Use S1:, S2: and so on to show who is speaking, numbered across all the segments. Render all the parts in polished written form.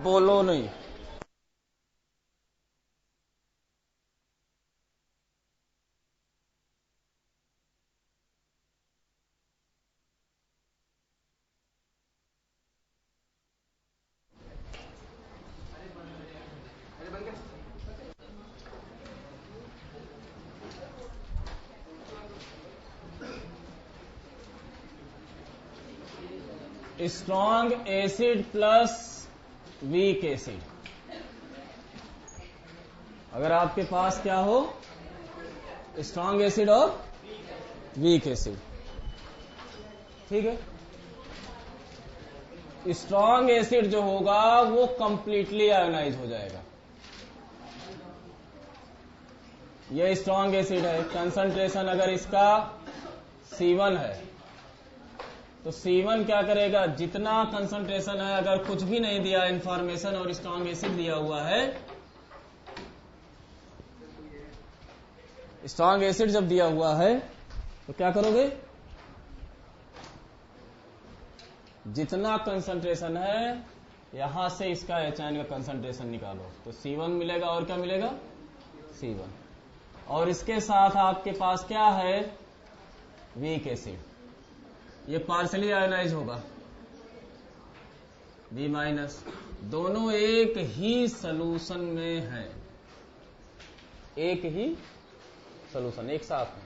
S1: बोलो नहीं। Strong acid plus weak acid, अगर आपके पास क्या हो, स्ट्रॉन्ग एसिड और वीक एसिड, ठीक है। स्ट्रॉन्ग एसिड जो होगा वो कंप्लीटली आयोनाइज हो जाएगा। ये स्ट्रॉन्ग एसिड है, कंसंट्रेशन अगर इसका C1 है तो C1 क्या करेगा, जितना कंसंट्रेशन है, अगर कुछ भी नहीं दिया इंफॉर्मेशन और स्ट्रॉन्ग एसिड दिया हुआ है, स्ट्रॉन्ग एसिड जब दिया हुआ है तो क्या करोगे, जितना कंसंट्रेशन है यहां से इसका HN का कंसंट्रेशन निकालो तो C1 मिलेगा और क्या मिलेगा, C1। और इसके साथ आपके पास क्या है, वीक एसिड, ये पार्शली आयोनाइज होगा B-, दोनों एक ही सॉल्यूशन में है, एक ही सॉल्यूशन, एक साथ में।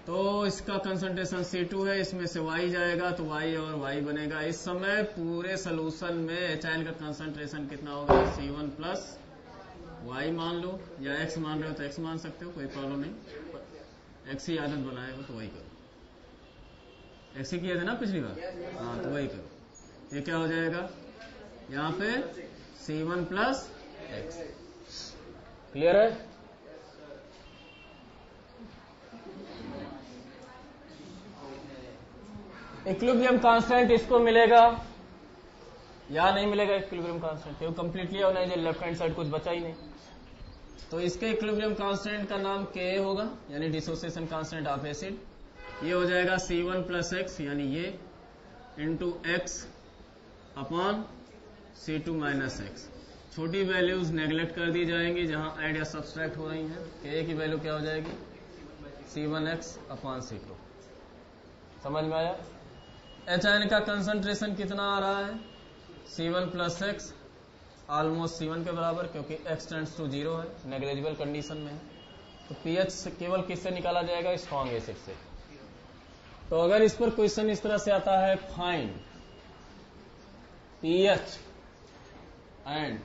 S1: तो इसका कंसंट्रेशन C2 है, इसमें से Y जाएगा तो Y और Y बनेगा। इस समय पूरे सॉल्यूशन में HN का कंसंट्रेशन कितना होगा, C1 प्लस Y मान लो, या X मान रहे हो तो X मान सकते हो, कोई प्रॉब्लम नहीं, X ही आदत बनाए हो तो वही करो, X ही किए थे ना पिछली बार, हाँ तो वही करो। ये क्या हो जाएगा, यहाँ पे C1 प्लस X, क्लियर है। इक्विलिब्रियम कांस्टेंट इसको मिलेगा या नहीं मिलेगा, इक्विलिब्रियम कांस्टेंट, क्योंकि कंप्लीटली आयोनाइज है, लेफ्ट हैंड साइड कुछ बचा ही नहीं, तो इसके इक्विलिब्रियम कांस्टेंट का नाम Ka होगा, यानी डिसोसिएशन कांस्टेंट ऑफ एसिड। ये हो जाएगा C1 प्लस X, यानी ये into X upon C2 minus X। छोटी वैल्यूज नेग्लेक्ट कर दी जाएंगी जहां ऐड या सब्सट्रैक्ट हो रही हैं। Ka की वैल्यू क्या हो जाएगी, C1X अपॉन C2। समझ में आया। HN का कंसंट्रेशन कितना आ रहा है, C1 plus X, almost C1 के बराबर, क्योंकि X टेंड्स टू 0 है, नेग्लिजिबल कंडीशन में है। तो pH केवल किससे निकाला जाएगा, स्ट्रॉन्ग एसिड से। तो अगर इस पर क्वेश्चन इस तरह से आता है, find pH and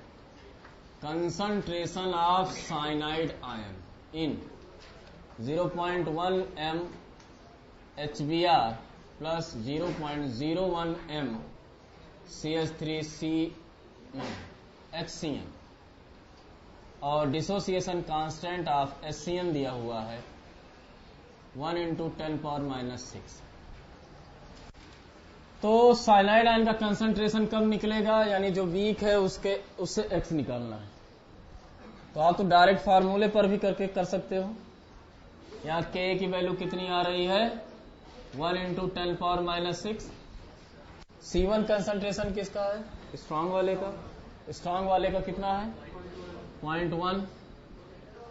S1: concentration of cyanide ion in 0.1 m HBr plus 0.01 m CH3HCN और डिसोसिएशन कांस्टेंट ऑफ HCN दिया हुआ है 1 × 10⁻⁻⁶। तो साइनाइड आयन का कंसंट्रेशन कब निकलेगा, यानी जो वीक है उससे X निकालना है। तो आप तो डायरेक्ट फार्मूले पर भी करके कर सकते हो। यहाँ K की वैल्यू कितनी आ रही है, 1 × 10⁻⁻⁶। C1 कंसंट्रेशन किसका है, स्ट्रॉन्ग वाले का, स्ट्रॉन्ग वाले का कितना है 0.1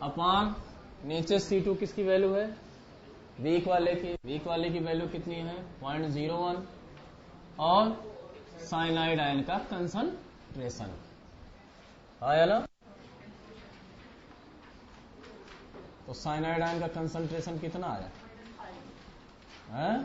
S1: अपॉन नीचे C2 किसकी वैल्यू है, वीक वाले की, वीक वाले की वैल्यू कितनी है 0.01 और साइनाइड आयन का कंसंट्रेशन आया ना। तो साइनाइड आयन का कंसंट्रेशन कितना आया है?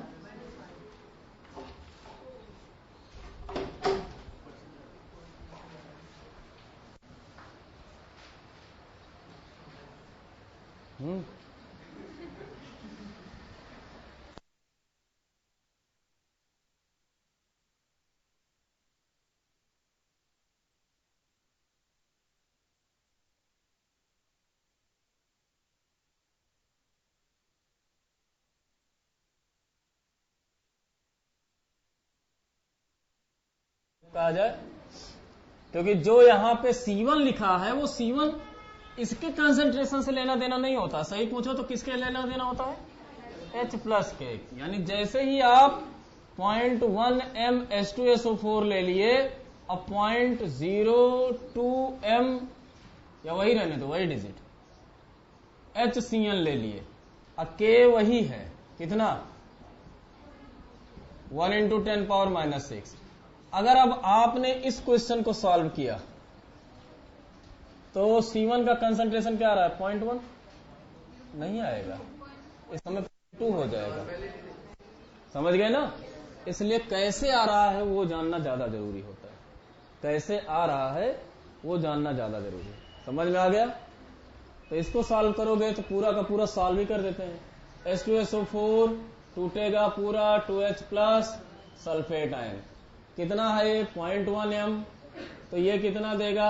S1: कहा जाए, क्योंकि जो यहां पे C1 लिखा है वो C1 इसके कंसंट्रेशन से लेना देना नहीं होता। सही पूछो तो किसके लेना देना होता है, H प्लस के। यानी जैसे ही आप 0.1 m H2SO4 ले लिए अब 0.02 m या वही रहने दो, वही डिजिट HCl ले लिए। अब K वही है, कितना 1 इंटू 10⁻⁻6। अगर अब आपने इस क्वेश्चन को सॉल्व किया तो C1 का कंसंट्रेशन क्या आ रहा है 0.1 नहीं आएगा, इस समय 2 हो जाएगा। समझ गए ना? इसलिए कैसे आ रहा है वो जानना ज्यादा जरूरी होता है, कैसे आ रहा है वो जानना ज्यादा जरूरी है। समझ में आ गया? तो इसको सॉल्व करोगे तो पूरा का पूरा सॉल्व ही कर देते हैं। H2SO4 टूटेगा पूरा 2H प्लस सल्फेट आयन, कितना है 0.1 m, तो ये कितना देगा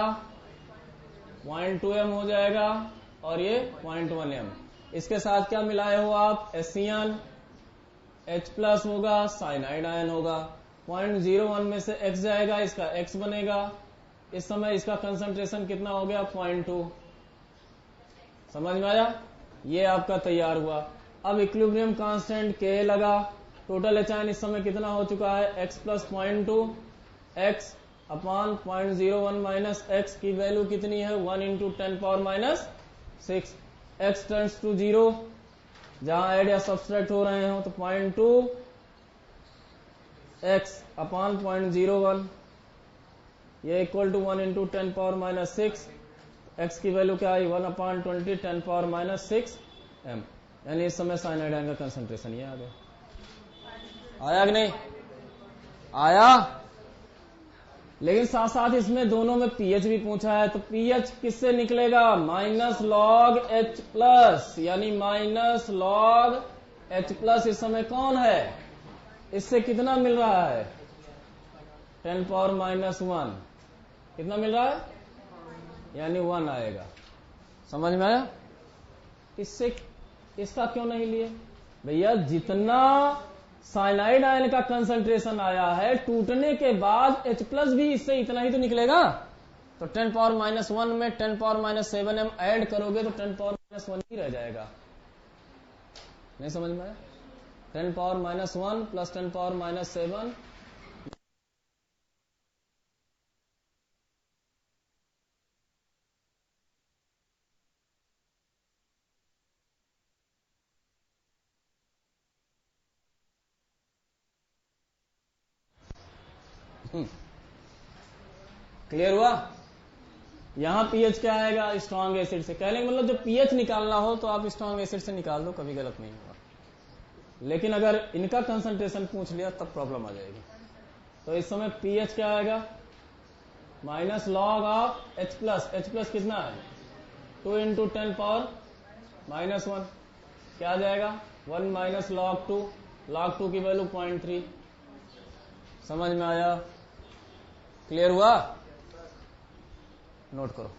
S1: 0.2 m हो जाएगा, और ये 0.1 m। इसके साथ क्या मिलाए हो आप HCl, H प्लस होगा, साइनाइड आयन होगा। 0.01 में से X जाएगा, इसका X बनेगा। इस समय इसका कंसंट्रेशन कितना हो गया 0.2। समझ में आया? ये आपका तैयार हुआ। अब इक्विलिब्रियम कांस्टेंट K लगा, टोटल H आयन इस समय कितना हो चुका है X plus 0.2, X upon 0.01 minus X की वैल्यू कितनी है 1 इंटू 10⁻⁶। X टर्न्स टू 0, जहां ऐड या सब्सट्रैक्ट हो रहे हो तो 0.2 X अपॉन 0.01, ये इक्वल टू 1 इंटू 10⁻⁶। X की वैल्यू क्या आई 1/20 10⁻⁶ m, यानी इस समय साइनाइड आयन का कंसंट्रेशन ये आ गया। आया कि नहीं आया? लेकिन साथ साथ इसमें दोनों में pH भी पूछा है, तो pH किससे निकलेगा माइनस लॉग H प्लस, यानी माइनस लॉग H प्लस इस समय कौन है, इससे कितना मिल रहा है 10⁻⁻1, कितना मिल रहा है यानी 1 आएगा। समझ में आया? इससे इसका क्यों नहीं लिए भैया, जितना साइनाइड आयन का कंसंट्रेशन आया है टूटने के बाद H प्लस भी इससे इतना ही तो निकलेगा। तो 10⁻⁻1 में 10⁻⁷ m ऐड करोगे तो 10⁻⁻1 ही रह जाएगा। नहीं समझ में आया? 10⁻⁻1 प्लस 10⁻⁷। क्लियर हुआ? यहां पीएच क्या आएगा स्ट्रॉन्ग एसिड से, कहने का मतलब जब पीएच निकालना हो तो आप स्ट्रॉन्ग एसिड से निकाल दो, कभी गलत नहीं होगा। लेकिन अगर इनका कंसंट्रेशन पूछ लिया तब प्रॉब्लम आ जाएगी। तो इस समय पीएच क्या आएगा minus log of H plus. H plus कितना है 2 इंटू 10⁻⁻1, क्या आ जाएगा 1 माइनस लॉग 2, लॉग 2 की वैल्यू 0.3। समझ में आया? क्लियर हुआ? नोट करो।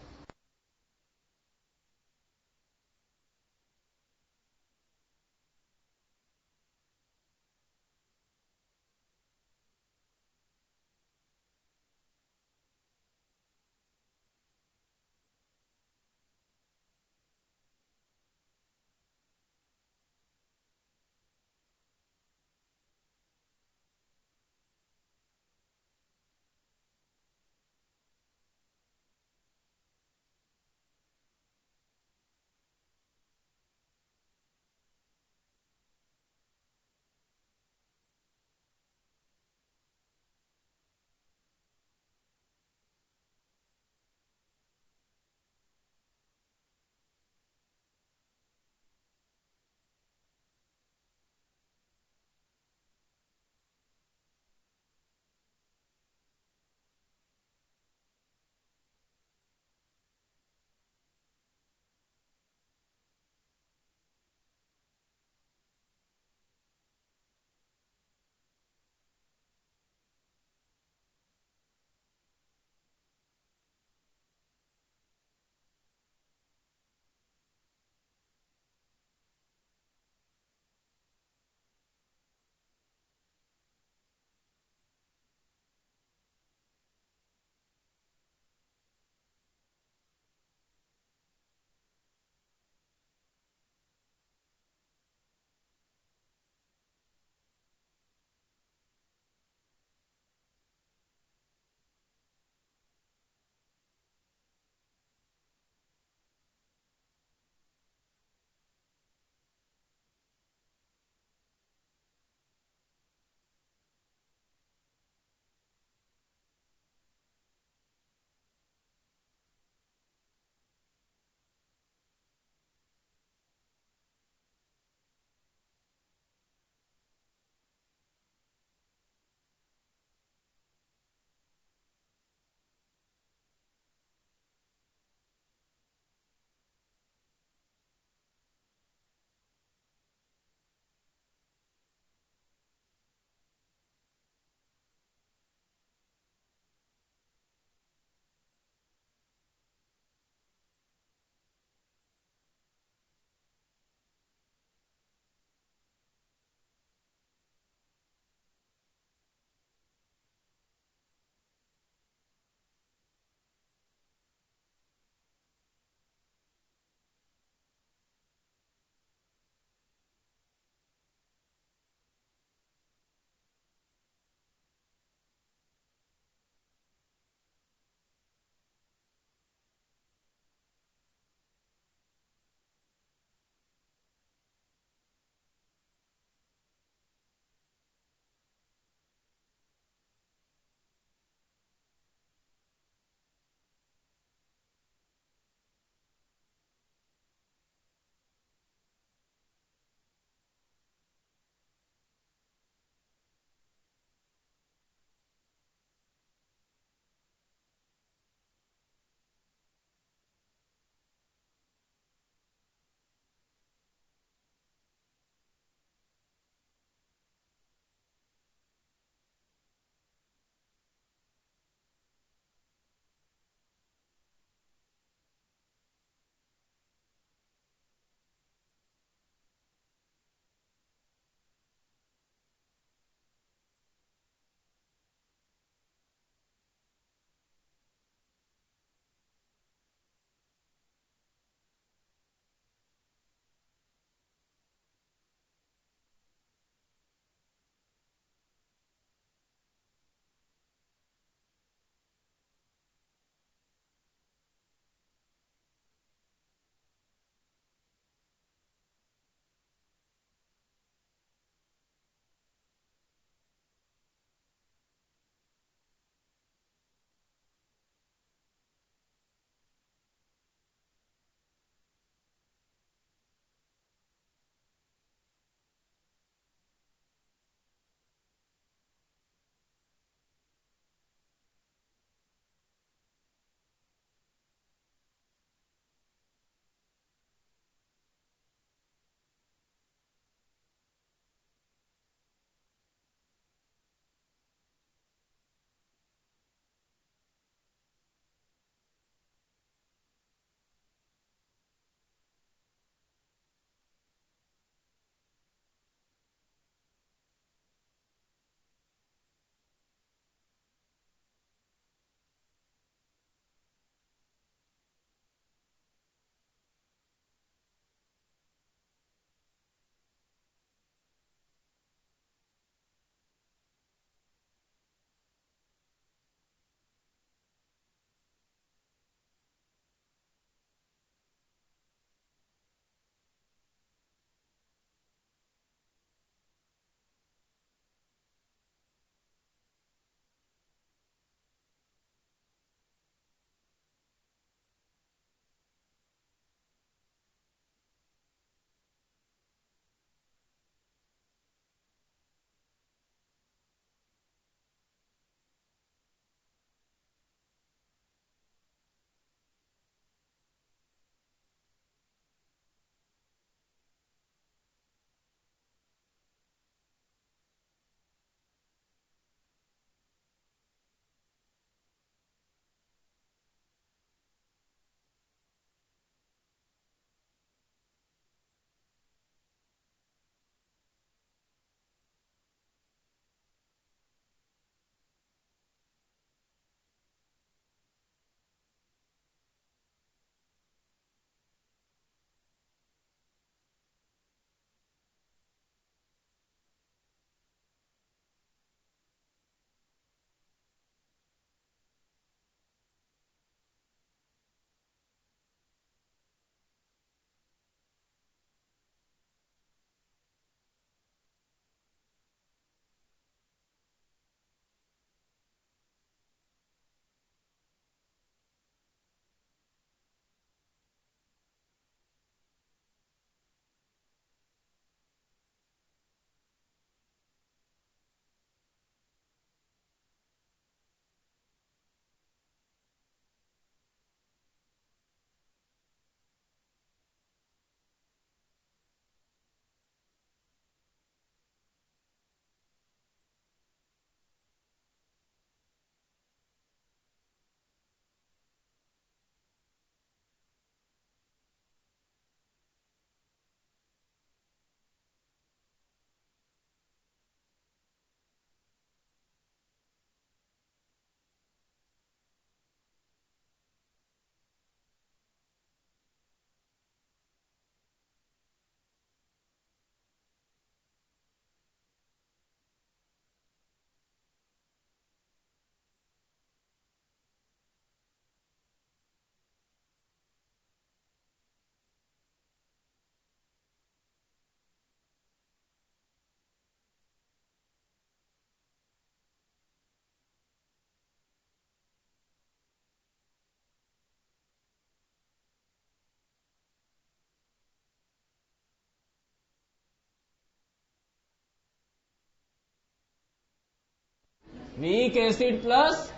S1: Weak acid plus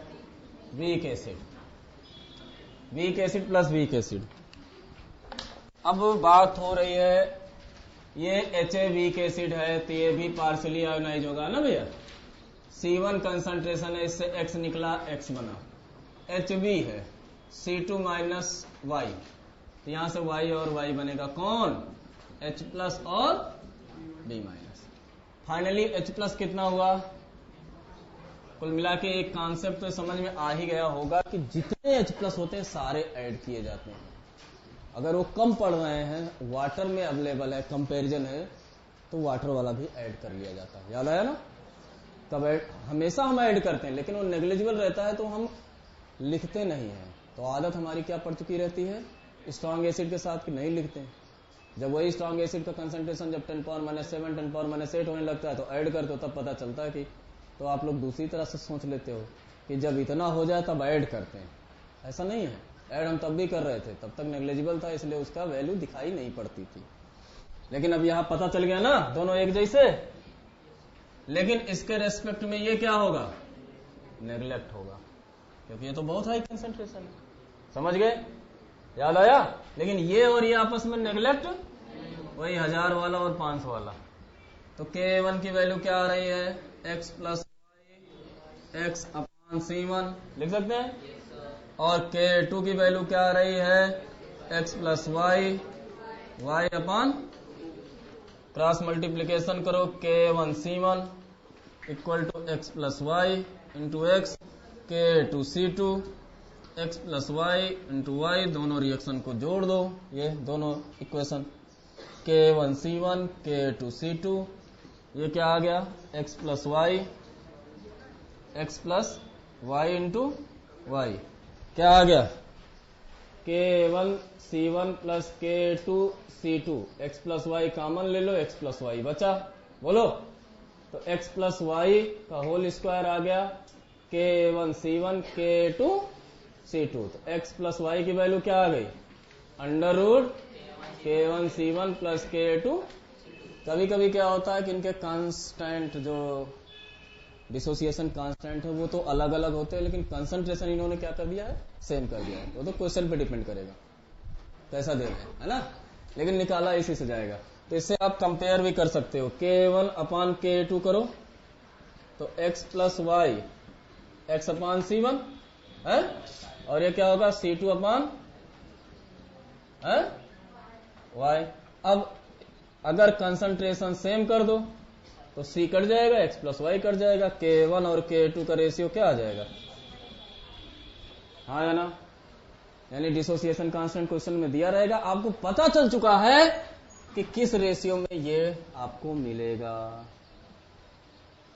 S1: weak acid, weak acid plus weak acid. अब बात हो रही है, ये HA वीक एसिड है तो ये भी पार्शियली आयोनाइज होगा ना भैया। C1 कंसंट्रेशन है, इससे X निकला, X बना। HB है C2 माइनस Y, तो यहां से Y और Y बनेगा कौन, H प्लस और B minus. Finally H plus कितना हुआ। कुल मिला के एक कॉन्सेप्ट तो समझ में आ ही गया होगा कि जितने H प्लस होते हैं सारे ऐड किए जाते हैं। अगर वो कम पड़ रहे हैं, वाटर में अवेलेबल है, कंपैरिजन है, तो वाटर वाला भी ऐड कर लिया जाता है। याद आया ना, तब हमेशा हम ऐड करते हैं, लेकिन वो नेग्लिजिबल रहता है तो हम लिखते नहीं हैं। तो आदत हमारी क्या पड़ चुकी रहती है, स्ट्रॉन्ग एसिड के साथ कि नहीं लिखते हैं। जब वही स्ट्रॉन्ग एसिड का कंसंट्रेशन जब 10⁻⁷ 10⁻⁸ होने लगता है तो ऐड करते हो, तब पता चलता है कि, तो आप लोग दूसरी तरह से सोच लेते हो कि जब इतना हो जाए तब ऐड करते हैं। ऐसा नहीं है, ऐड हम तब भी कर रहे थे, तब तक नेग्लिजिबल था, इसलिए उसका वैल्यू दिखाई नहीं पड़ती थी। लेकिन अब यहां पता चल गया ना, दोनों एक जैसे, लेकिन इसके रेस्पेक्ट में ये क्या होगा, नेग्लेक्ट होगा, क्योंकि ये तो बहुत हाई कंसंट्रेशन है। समझ गए, याद आया। लेकिन ये और ये आपस में नेग्लेक्ट, वही 1000 वाला और 500 वाला। तो K1 की वैल्यू क्या आ रही है, X plus y x upon C1 लिख सकते हैं, और K2 की वैल्यू क्या आ रही है, X plus y y upon, cross multiplication करो, K1 C1 equal to X plus y into x, K2 C2 X plus y into y, दोनों रिएक्शन को जोड़ दो, ये दोनों equation, K1 C1 K2 C2, ये क्या आ गया, X plus y into y, क्या आ गया, K1 C1 plus K2 C2, X plus y common ले लो, X प्लस वाई बचा, बोलो, तो X प्लस वाई का होल स्क्वायर आ गया, K1 C1 K2 C2, तो X प्लस वाई की वैल्यू क्या आ गई, under root K1 C1 plus K2। कभी कभी क्या होता है कि इनके कांस्टेंट, जो डिसोसिएशन कांस्टेंट है, वो तो अलग अलग होते हैं, लेकिन कंसंट्रेशन इन्होंने क्या कर दिया है, सेम कर दिया है। वो तो क्वेश्चन पे डिपेंड करेगा कैसा दे रहे हैं, है ना, लेकिन निकाला इसी से जाएगा। तो इससे आप कंपेयर भी कर सकते हो, K1 अपॉन K2 करो तो X plus y x upon C1 है, और ये क्या होगा, C2 अपॉन वाई। अब अगर कंसंट्रेशन सेम कर दो तो C कट जाएगा, X प्लस वाई कट जाएगा, K1 और K2 का रेशियो क्या आ जाएगा, हाँ या ना, यानी डिसोसिएशन कांस्टेंट क्वेश्चन में दिया रहेगा, आपको पता चल चुका है कि किस रेशियो में ये आपको मिलेगा,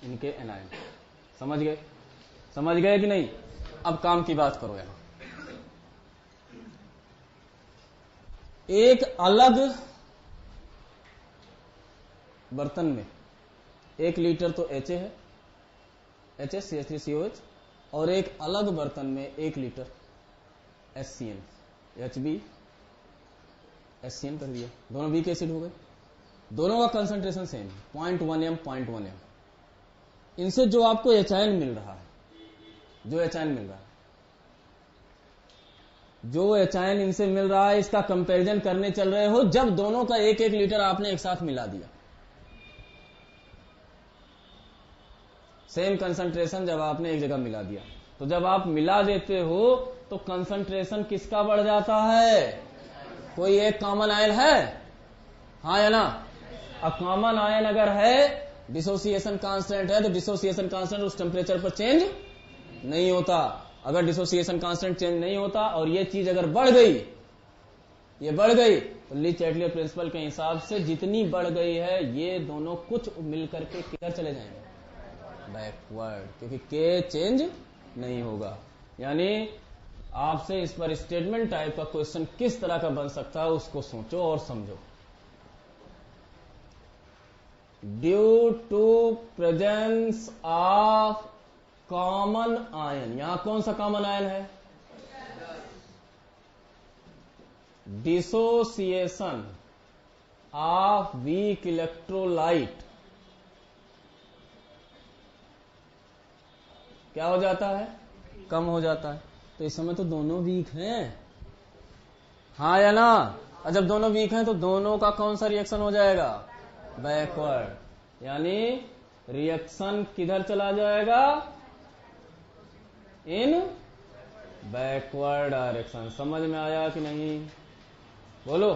S1: इनके एनायन। समझ गए कि नहीं। अब काम की बात करो, यहां एक अलग बर्तन में 1 लीटर तो HA है, HCl और एक अलग बर्तन में 1 लीटर HCN, HB HCN कर दिया, दोनों वीक एसिड हो गए, दोनों का कंसंट्रेशन सेम है, 0.1 m 0.1 m। इनसे जो आपको एचायन मिल रहा है, जो एचायन इनसे मिल रहा है, इसका कंपैरिजन करने चल रहे हो, जब दोनों का 1-1 लीटर आपने एक साथ मिला दिया, सेम कंसंट्रेशन जब आपने एक जगह मिला दिया, तो जब आप मिला देते हो तो कंसंट्रेशन किसका बढ़ जाता है, कोई एक कॉमन आयन है, हाँ या ना। अब कॉमन आयन अगर है, डिसोसिएशन कांस्टेंट है, तो डिसोसिएशन कांस्टेंट उस टेम्परेचर पर चेंज नहीं होता। अगर डिसोसिएशन कांस्टेंट चेंज नहीं होता और ये चीज अगर बढ़ गई, तो ली चैटलियर प्रिंसिपल के हिसाब से जितनी बढ़ गई है, ये दोनों कुछ मिलकर के किधर चले जाएंगे, बैकवर्ड, क्योंकि के चेंज नहीं होगा। यानी आपसे इस पर स्टेटमेंट टाइप का क्वेश्चन किस तरह का बन सकता है, उसको सोचो और समझो। Due to presence of common ion, यहां कौन सा कॉमन आयन है, डिसोसिएशन ऑफ वीक इलेक्ट्रोलाइट क्या हो जाता है, कम हो जाता है। तो इस समय तो दोनों वीक हैं, हाँ या ना। और जब दोनों वीक हैं तो दोनों का कौन सा रिएक्शन हो जाएगा, बैकवर्ड। यानी रिएक्शन किधर चला जाएगा, इन बैकवर्ड डायरेक्शन। समझ में आया कि नहीं, बोलो,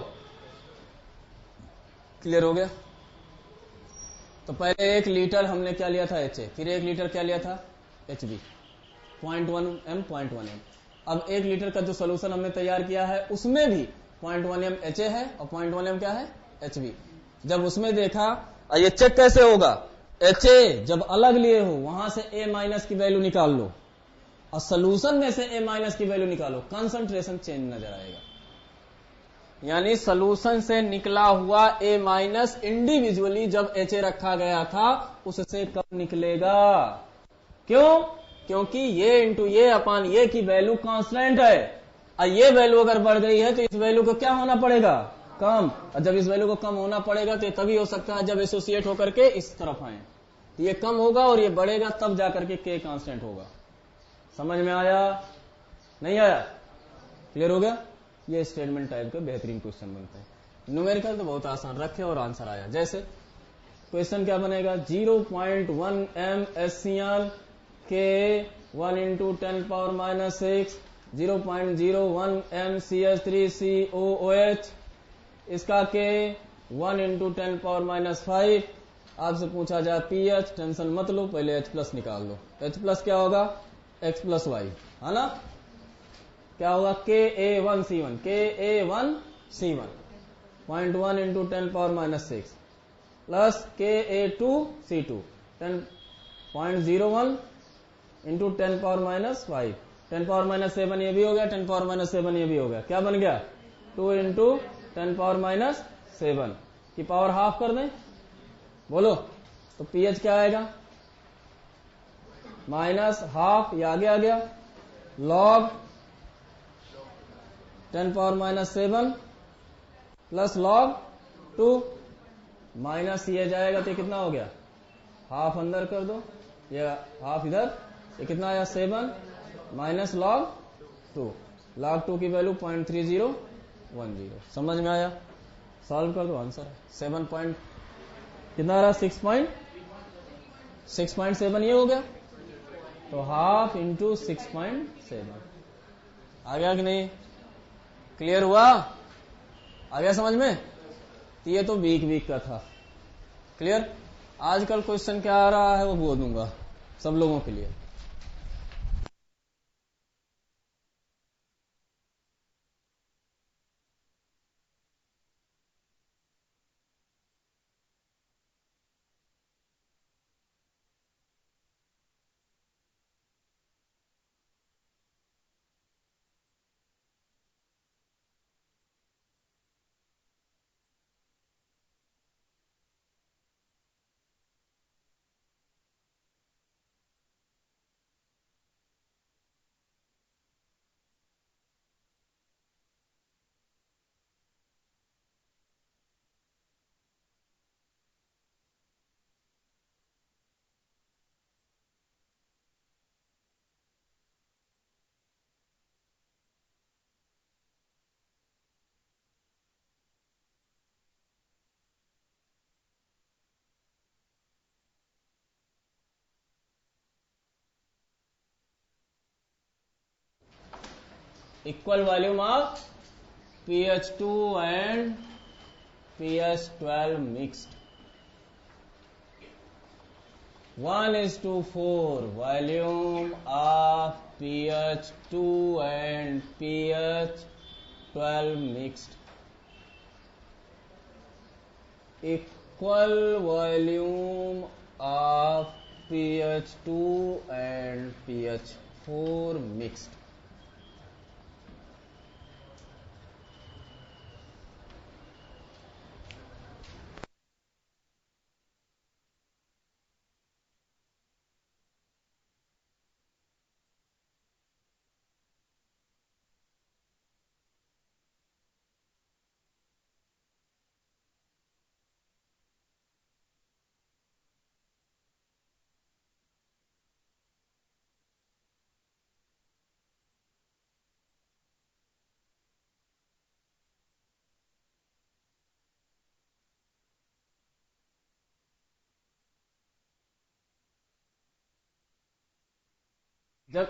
S1: क्लियर हो गया। तो पहले 1 लीटर हमने क्या लिया था, HA, फिर 1 लीटर क्या लिया था, HB, 0.1 m 0.1 m। अब 1 लीटर का जो सोल्यूशन हमने तैयार किया है उसमें भी 0.1 m HA है और 0.1 m क्या है, HB। जब उसमें देखा, और ये चेक कैसे होगा, HA जब अलग लिए हो वहां से A माइनस की वैल्यू निकाल लो और सोल्यूशन में से A माइनस की वैल्यू निकालो, कंसंट्रेशन चेंज नजर आएगा। यानी सोल्यूशन से निकला हुआ A माइनस इंडिविजुअली जब HA रखा गया था उससे कम निकलेगा। क्यों, क्योंकि ये इंटू ये अपान ये की वैल्यू कांस्टेंट है, और ये वैल्यू अगर बढ़ गई है तो इस वैल्यू को क्या होना पड़ेगा, कम। और जब इस वैल्यू को कम होना पड़ेगा तो ये तभी हो सकता है जब एसोसिएट होकर के इस तरफ आए, तो ये कम होगा और ये बढ़ेगा, तब जाकर के K कांस्टेंट होगा। समझ में आया, नहीं आया, क्लियर हो गया। ये स्टेटमेंट टाइप के बेहतरीन क्वेश्चन बनते हैं। न्यूमेरिकल तो बहुत आसान, रखे और आंसर आया। जैसे क्वेश्चन क्या बनेगा, 0.1 m SCl K 1 into 10 power minus 6, 0.01 m CH3COOH, इसका K 1 into 10 power minus 5। आपसे पूछा जाए pH, टेंशन मत लो, पहले H प्लस निकाल लो। H प्लस क्या होगा, X प्लस Y, है ना। क्या होगा, Ka1C1, Ka1C1 0.1 into 10 power minus 6 plus Ka2C2 0.01 into 10 power minus 5, 10 power minus 7 ये भी हो गया, 10 power minus 7 ये भी हो गया। क्या बन गया, 2 into 10 power minus 7 की पावर हाफ कर दें, बोलो। तो pH क्या आएगा, माइनस हाफ, ये आगे आ गया, log 10 power minus 7 plus log 2 minus ये जाएगा तो ये कितना हो गया, हाफ अंदर कर दो, ये हाफ इधर, ये कितना आया 7 माइनस लॉग 2, लॉग 2 की वैल्यू 0.3010। समझ में आया, सॉल्व कर दो, आंसर 7 पॉइंट कितना आ रहा, 6.7 ये हो गया। तो हाफ इंटू 6.7 आ गया कि नहीं, क्लियर हुआ, आ गया समझ में। तो ये तो वीक वीक का था, क्लियर। आजकल क्वेश्चन क्या आ रहा है वो बोल दूंगा सब लोगों के लिए। Equal volume of pH2 and pH12 mixed, 1:4 volume of pH2 and pH12 mixed, equal volume of pH2 and pH4 mixed। जब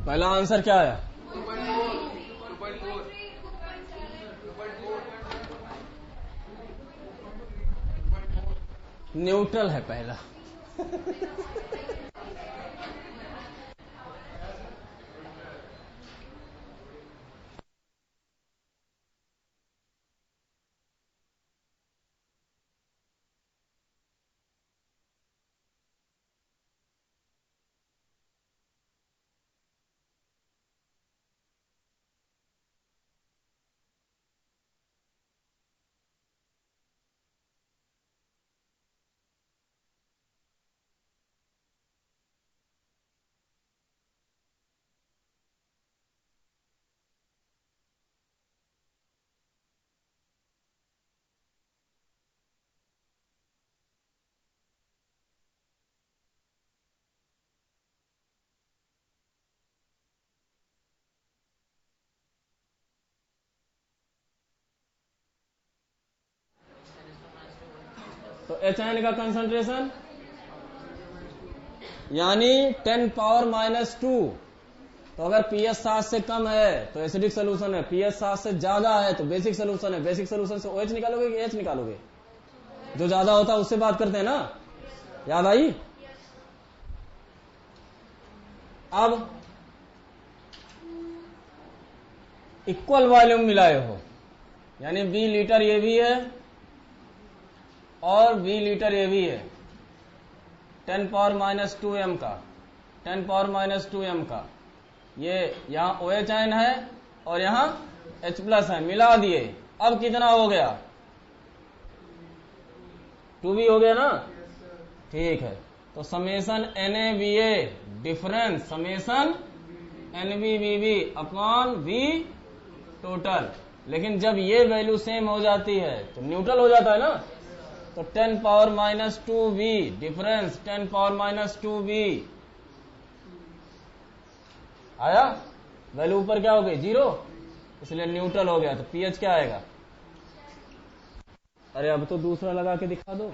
S1: पहला आंसर क्या आया? न्यूट्रल है पहला। तो HN का कंसंट्रेशन यानी 10 पावर -2। तो अगर pH 7 से कम है तो एसिडिक सोल्यूशन है, pH 7 से ज्यादा है तो बेसिक सोल्यूशन है। बेसिक सोल्यूशन से OH निकालोगे कि H निकालोगे? जो ज्यादा होता है उससे बात करते हैं ना, याद आई? अब इक्वल वॉल्यूम मिलाए हो, यानी B लीटर ये भी है और B लीटर ये भी है, 10 पावर -2 m का, 10 पावर -2 m का। ये यहां OH आयन है और यहां H+ है, मिला दिए। अब कितना हो गया? 2B हो गया ना? ठीक है। तो summation NaBA difference summation NbBb upon V total. लेकिन जब ये वैल्यू सेम हो जाती है तो न्यूट्रल हो जाता है ना। तो 10 power -2B difference 10 power -2B आया, वैल्यू ऊपर क्या हो गई? 0, इसलिए न्यूट्रल हो गया। तो pH क्या आएगा? अरे अब तो दूसरा लगा के दिखा दो।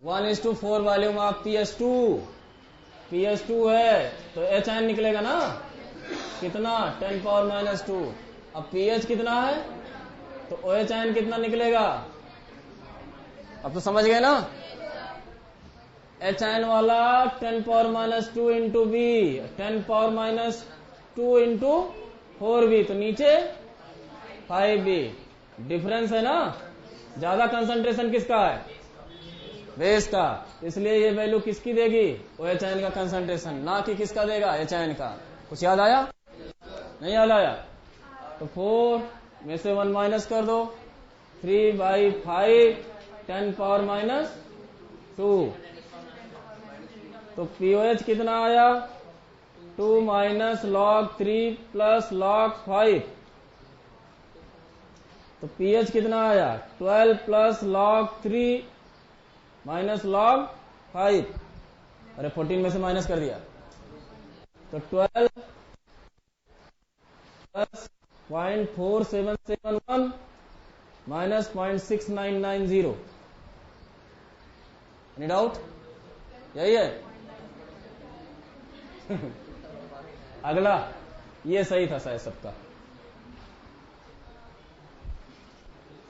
S1: One is to 4 volume of pH2 है तो H आयन निकलेगा ना। कितना? 10 पावर -2। अब pH कितना है तो OH आयन कितना निकलेगा? अब तो समझ गए ना। H आयन वाला 10 power -2 into B, 10 power -2 into 4B, तो नीचे 5B। डिफरेंस है ना, ज्यादा कंसंट्रेशन किसका है? बेस का। इसलिए ये वैल्यू किसकी देगी? OH आयन का कंसंट्रेशन, ना कि किसका देगा? H आयन का। कुछ याद आया? नहीं याद आया? तो 4 में से 1 माइनस कर दो, 3/5 10 पावर -2 तो पीओएच कितना आया 2 माइनस log 3 प्लस log 5। तो पीएच कितना आया 12 प्लस log 3 माइनस log 5। अरे 14 में से माइनस कर दिया तो 12 प्लस 0.4771 माइनस 0.6990। Any doubt? यही है। अगला ये सही था शायद सबका,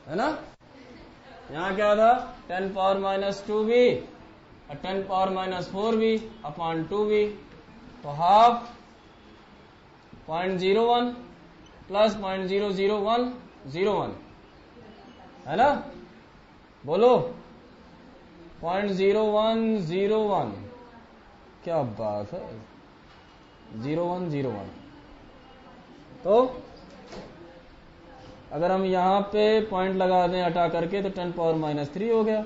S1: है ना? यहां क्या था 10 पावर माइनस 2b और 10 power minus 4b upon 2b। तो हाफ 0.01 प्लस 0.00101, है ना? बोलो 0.0101। क्या बात है 0101। तो अगर हम यहां पे पॉइंट लगा दें हटा करके तो 10 पावर माइनस 3 हो गया।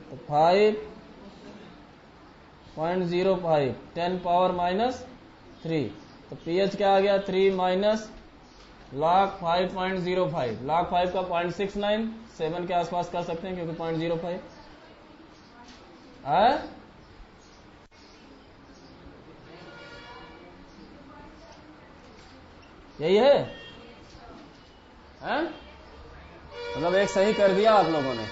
S1: तो 5.05 10 पावर माइनस 3। तो पीएच क्या आ गया 3 माइनस log 5.05। log 5 का 0.69 7 के आसपास कर सकते हैं क्योंकि 0.05 है। यही है, हैं? मतलब एक सही कर दिया आप लोगों ने।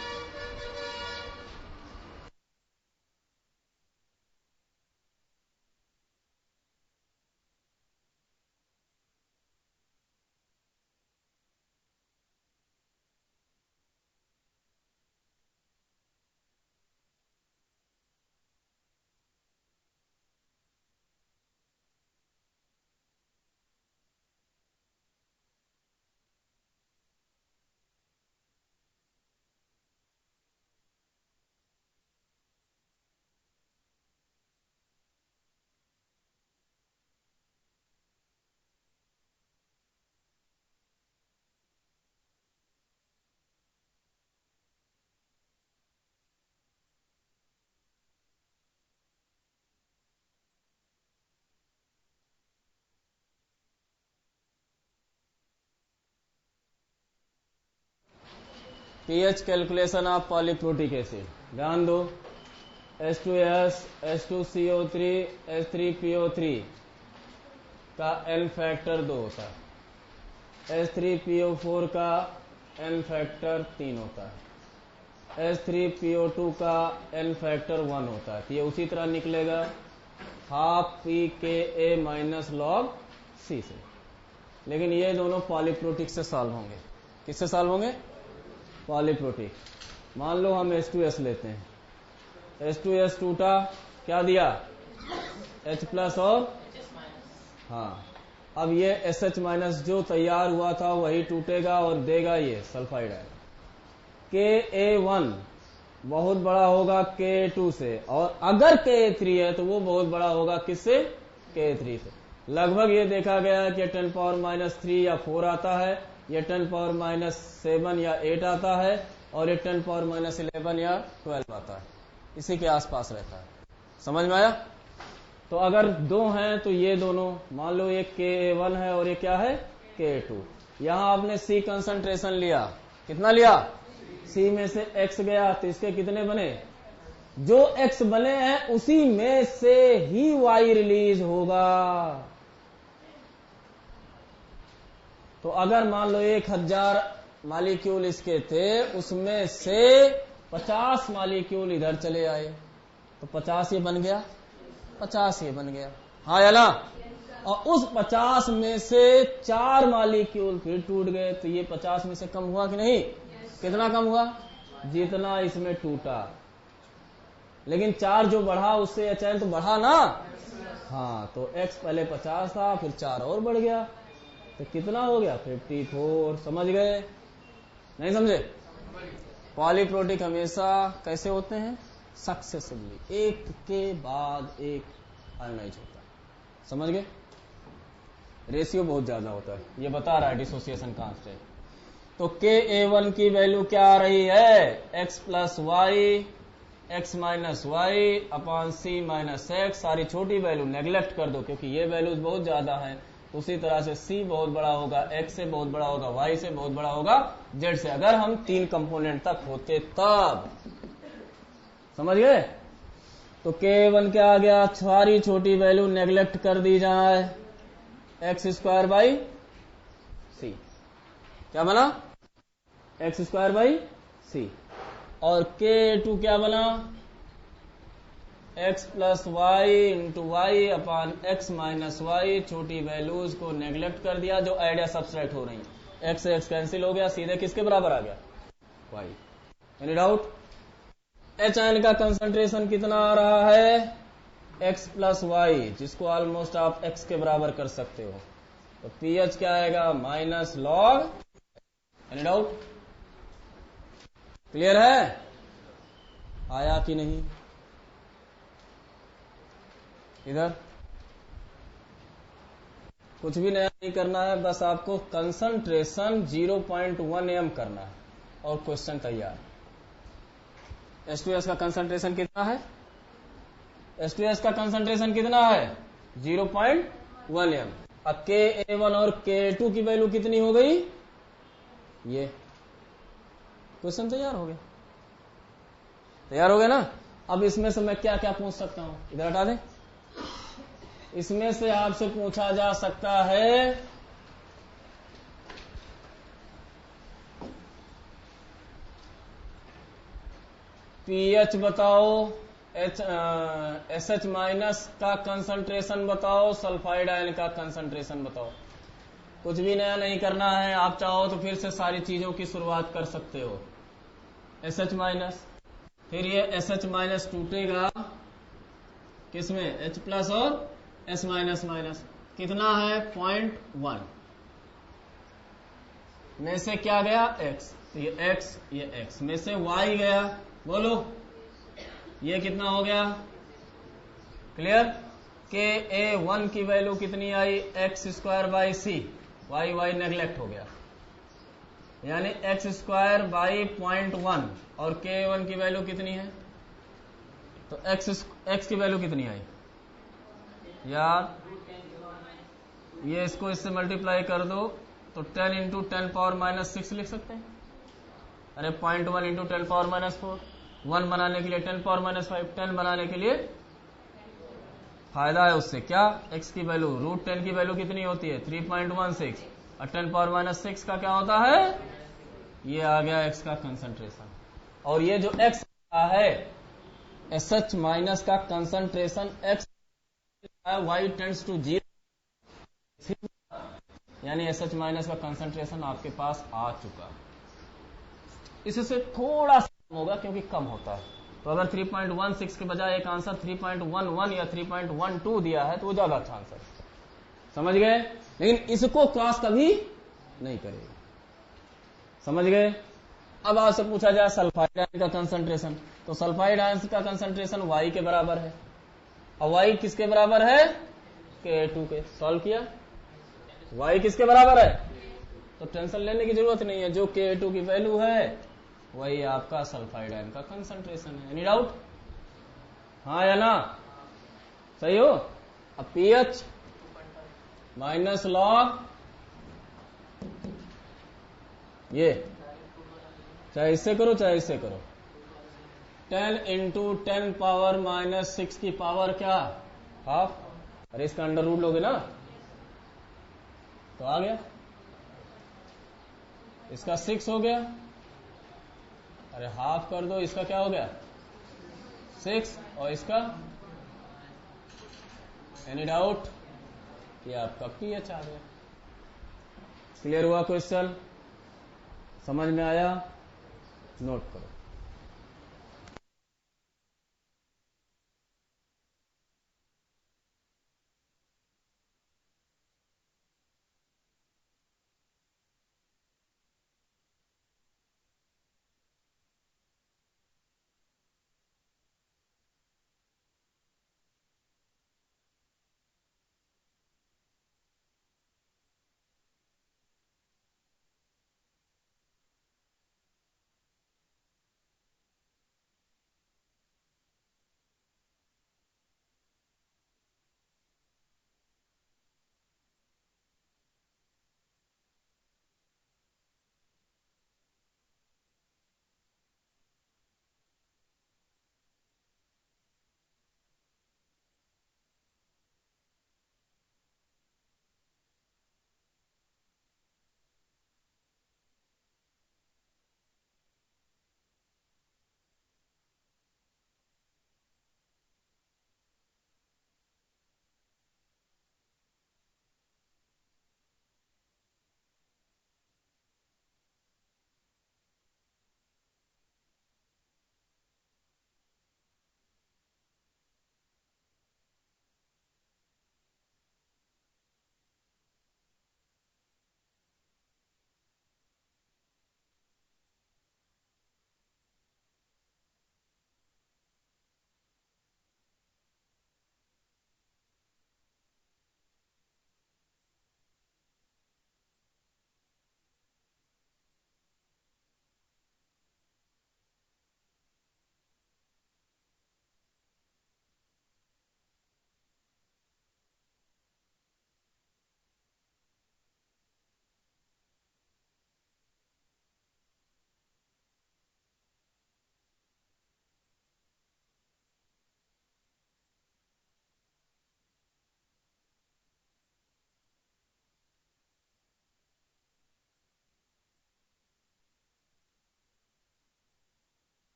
S1: PH calculation of polyprotic acid, ध्यान दो। H2S, H2CO3, H3PO3 का N फैक्टर 2 होता है। H3PO4 का N फैक्टर 3 होता है। H3PO2 का N फैक्टर 1 होता है। तो ये उसी तरह निकलेगा half pKa minus log C से। लेकिन ये दोनों पॉलीप्रोटिक से सॉल्व होंगे। किससे सॉल्व होंगे? पॉलीप्रोटिक। मान लो हम H2S लेते हैं, H2S टूटा, क्या दिया H प्लस और हाँ, अब ये SH माइनस जो तैयार हुआ था वही टूटेगा और देगा ये सल्फाइड आयन। Ka1 बहुत बड़ा होगा Ka2 से, और अगर Ka3 है तो वो बहुत बड़ा होगा किससे? Ka3 से। लगभग ये देखा गया है कि 10 पावर माइनस 3 या 4 आता है, ये 10 पावर माइनस 7 या 8 आता है, और ये 10 पावर माइनस 11 या 12 आता है। इसी के आसपास रहता है। समझ में आया? तो अगर दो हैं तो ये दोनों, मान लो ये Ka1 है और ये क्या है Ka2। यहां आपने C कंसंट्रेशन लिया, कितना लिया? C में से X गया, तो इसके कितने बने? जो X बने हैं उसी में से ही Y रिलीज होगा। तो अगर मान लो 1000 मालिक्यूल इसके थे, उसमें से 50 मालिक्यूल इधर चले आए, तो 50 ये बन गया, 50 ये बन गया, हाँ या ना? और उस 50 में से 4 मालिक्यूल फिर टूट गए, तो ये 50 में से कम हुआ कि नहीं? कितना कम हुआ? जितना इसमें टूटा। लेकिन 4 जो बढ़ा उससे चैन तो बढ़ा ना, हाँ, तो X पहले 50 था, फिर 4 और बढ़ गया, तो कितना हो गया? 54। समझ गए? नहीं समझे? पॉलीप्रोटिक हमेशा कैसे होते हैं? सक्सेसिवली, एक के बाद एक आयोनाइज होता है। समझ गए? रेशियो बहुत ज्यादा होता है, ये बता रहा है डिसोसिएशन कांस्टेंट। तो Ka1 की वैल्यू क्या आ रही है? X plus Y x minus Y upon C minus X, सारी छोटी वैल्यू नेग्लेक्ट कर दो क्योंकि ये वैल्यूज बहुत ज्यादा है। उसी तरह से c बहुत बड़ा होगा, x से बहुत बड़ा होगा, y से बहुत बड़ा होगा, z से, अगर हम 3 कंपोनेंट तक होते तब। समझ गए? तो k1 क्या आ गया, सारी छोटी वैल्यू नेग्लेक्ट कर दी जाए, एक्स स्क्वायर बाई सी। क्या बना? X square by c. और k2 क्या बना, x plus y into y upon x minus y, छोटी वैल्यूज को नेग्लेक्ट कर दिया जो ऐड या सब्सट्रैक्ट हो रही है। x से x कैंसिल हो गया, सीधे किसके बराबर आ गया, y। Any doubt? HN का कंसंट्रेशन कितना आ रहा है, x प्लस वाई, जिसको ऑलमोस्ट आप x के बराबर कर सकते हो। तो pH क्या आएगा, minus log. Any doubt? Clear है? आया कि नहीं? इधर कुछ भी नया नहीं करना है, बस आपको कंसंट्रेशन 0.1 m करना है और क्वेश्चन तैयार। H2S का कंसंट्रेशन कितना है, H2S का कंसंट्रेशन कितना है, 0.1 m। अब Ka1 और Ka2 की वैल्यू कितनी हो गई, ये क्वेश्चन तैयार हो गया। तैयार हो गया ना? अब इसमें से मैं क्या क्या पूछ सकता हूं, इधर हटा दें। इसमें से आपसे पूछा जा सकता है पीएच बताओ, एसएच माइनस का कंसंट्रेशन बताओ, सल्फाइड आयन का कंसंट्रेशन बताओ। कुछ भी नया नहीं करना है, आप चाहो तो फिर से सारी चीजों की शुरुआत कर सकते हो। एसएच माइनस, फिर ये एसएच माइनस टूटेगा किसमें, एच प्लस और एस माइनस माइनस, कितना है 0.1 में से क्या गया x, तो ये x, ये x में से y गया, बोलो ये कितना हो गया, क्लियर? Ka1 की वैल्यू कितनी आई, X square by C, Y Y neglect हो गया, यानी एक्स स्क्वायर बाई 0.1, और Ka1 की वैल्यू कितनी है, तो x की वैल्यू कितनी आई यार, ये इसको इससे मल्टीप्लाई कर दो तो 10 इंटू 10 पावर माइनस 6 लिख सकते हैं। अरे 0.1 इंटू 10 पावर माइनस 4, 1 बनाने के लिए 10 पावर माइनस 5, 10 बनाने के लिए फायदा है उससे क्या, x की वैल्यू √10 की वैल्यू कितनी होती है 3.16, और 10 पावर माइनस 6 का क्या होता है, ये आ गया x का कंसंट्रेशन। और ये जो x आ है SH माइनस का concentration x y tends to 0, यानी SH माइनस का कंसंट्रेशन आपके पास आ चुका। इससे थोड़ा सा कम होगा क्योंकि कम होता है, तो अगर 3.16 के बजाय एक आंसर 3.11 या 3.12 दिया है तो वो ज्यादा अच्छा आंसर, समझ गए? लेकिन इसको क्रॉस कभी नहीं करेगा, समझ गए? अब आपसे पूछा जाए सल्फाइड आयन का कंसंट्रेशन, तो सल्फाइड आयन का कंसंट्रेशन y के बराबर है, और y किसके बराबर है, Ka2 के। सॉल्व किया, y किसके बराबर है, तो टेंशन लेने की जरूरत नहीं है, जो Ka2 की वैल्यू है वही आपका सल्फाइड आयन का कंसंट्रेशन है। Any doubt? हाँ या ना? सही हो? अब पीएच माइनस लॉग, ये चाहे इससे करो चाहे इससे करो, 10 इंटू 10 पावर माइनस 6 की पावर क्या, हाफ। अरे इसका अंडर रूट लोगे ना तो आ गया, इसका 6 हो गया, अरे हाफ कर दो, इसका क्या हो गया 6, और इसका, एनी डाउट? ये आपका पीएच आ गया। क्लियर हुआ क्वेश्चन? समझ में आया? नोट करो।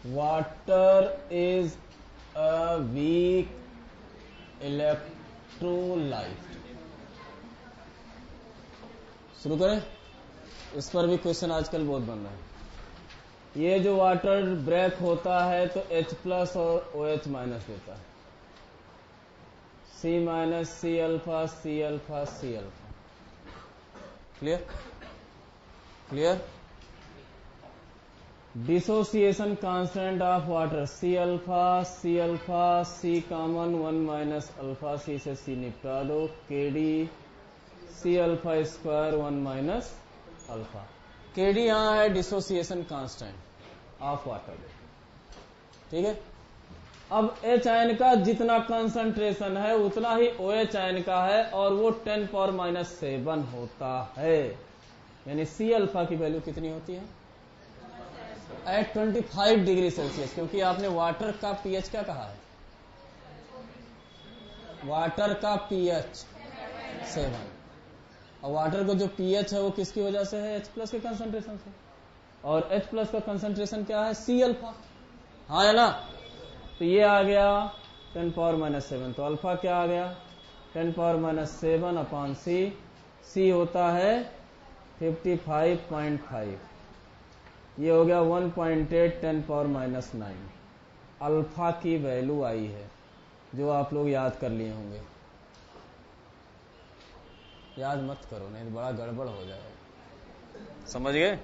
S1: Water is a weak electrolyte. शुरू करें, इस पर भी क्वेश्चन आजकल बहुत बन रहा है। ये जो वाटर ब्रेक होता है तो H प्लस और OH माइनस देता है, C minus C alpha C alpha C alpha. Clear clear. Dissociation constant of water C alpha C common 1 minus alpha C से C निपटा दो, KD C alpha square 1 minus alpha. KD यहां है dissociation constant of water, ठीक है। अब H ion का जितना कंसंट्रेशन है उतना ही OH आयन का है, और वो 10 पावर माइनस 7 होता है। यानी C अल्फा की वैल्यू कितनी होती है एट 25 डिग्री सेल्सियस, क्योंकि आपने वाटर का pH क्या कहा है, वाटर का pH 7, और वाटर का जो pH है वो किसकी वजह से है, H प्लस के कंसंट्रेशन से, और H प्लस का कंसंट्रेशन क्या है, C अल्फा, हाँ है ना। तो ये आ गया 10 पावर माइनस 7, तो अल्फा क्या आ गया 10 पावर माइनस 7 अपॉन C होता है 55.5, ये हो गया 1.8 10 पावर माइनस 9। अल्फा की वैल्यू आई है, जो आप लोग याद कर लिए होंगे। याद मत करो नहीं तो बड़ा गड़बड़ हो जाएगा, समझ गए।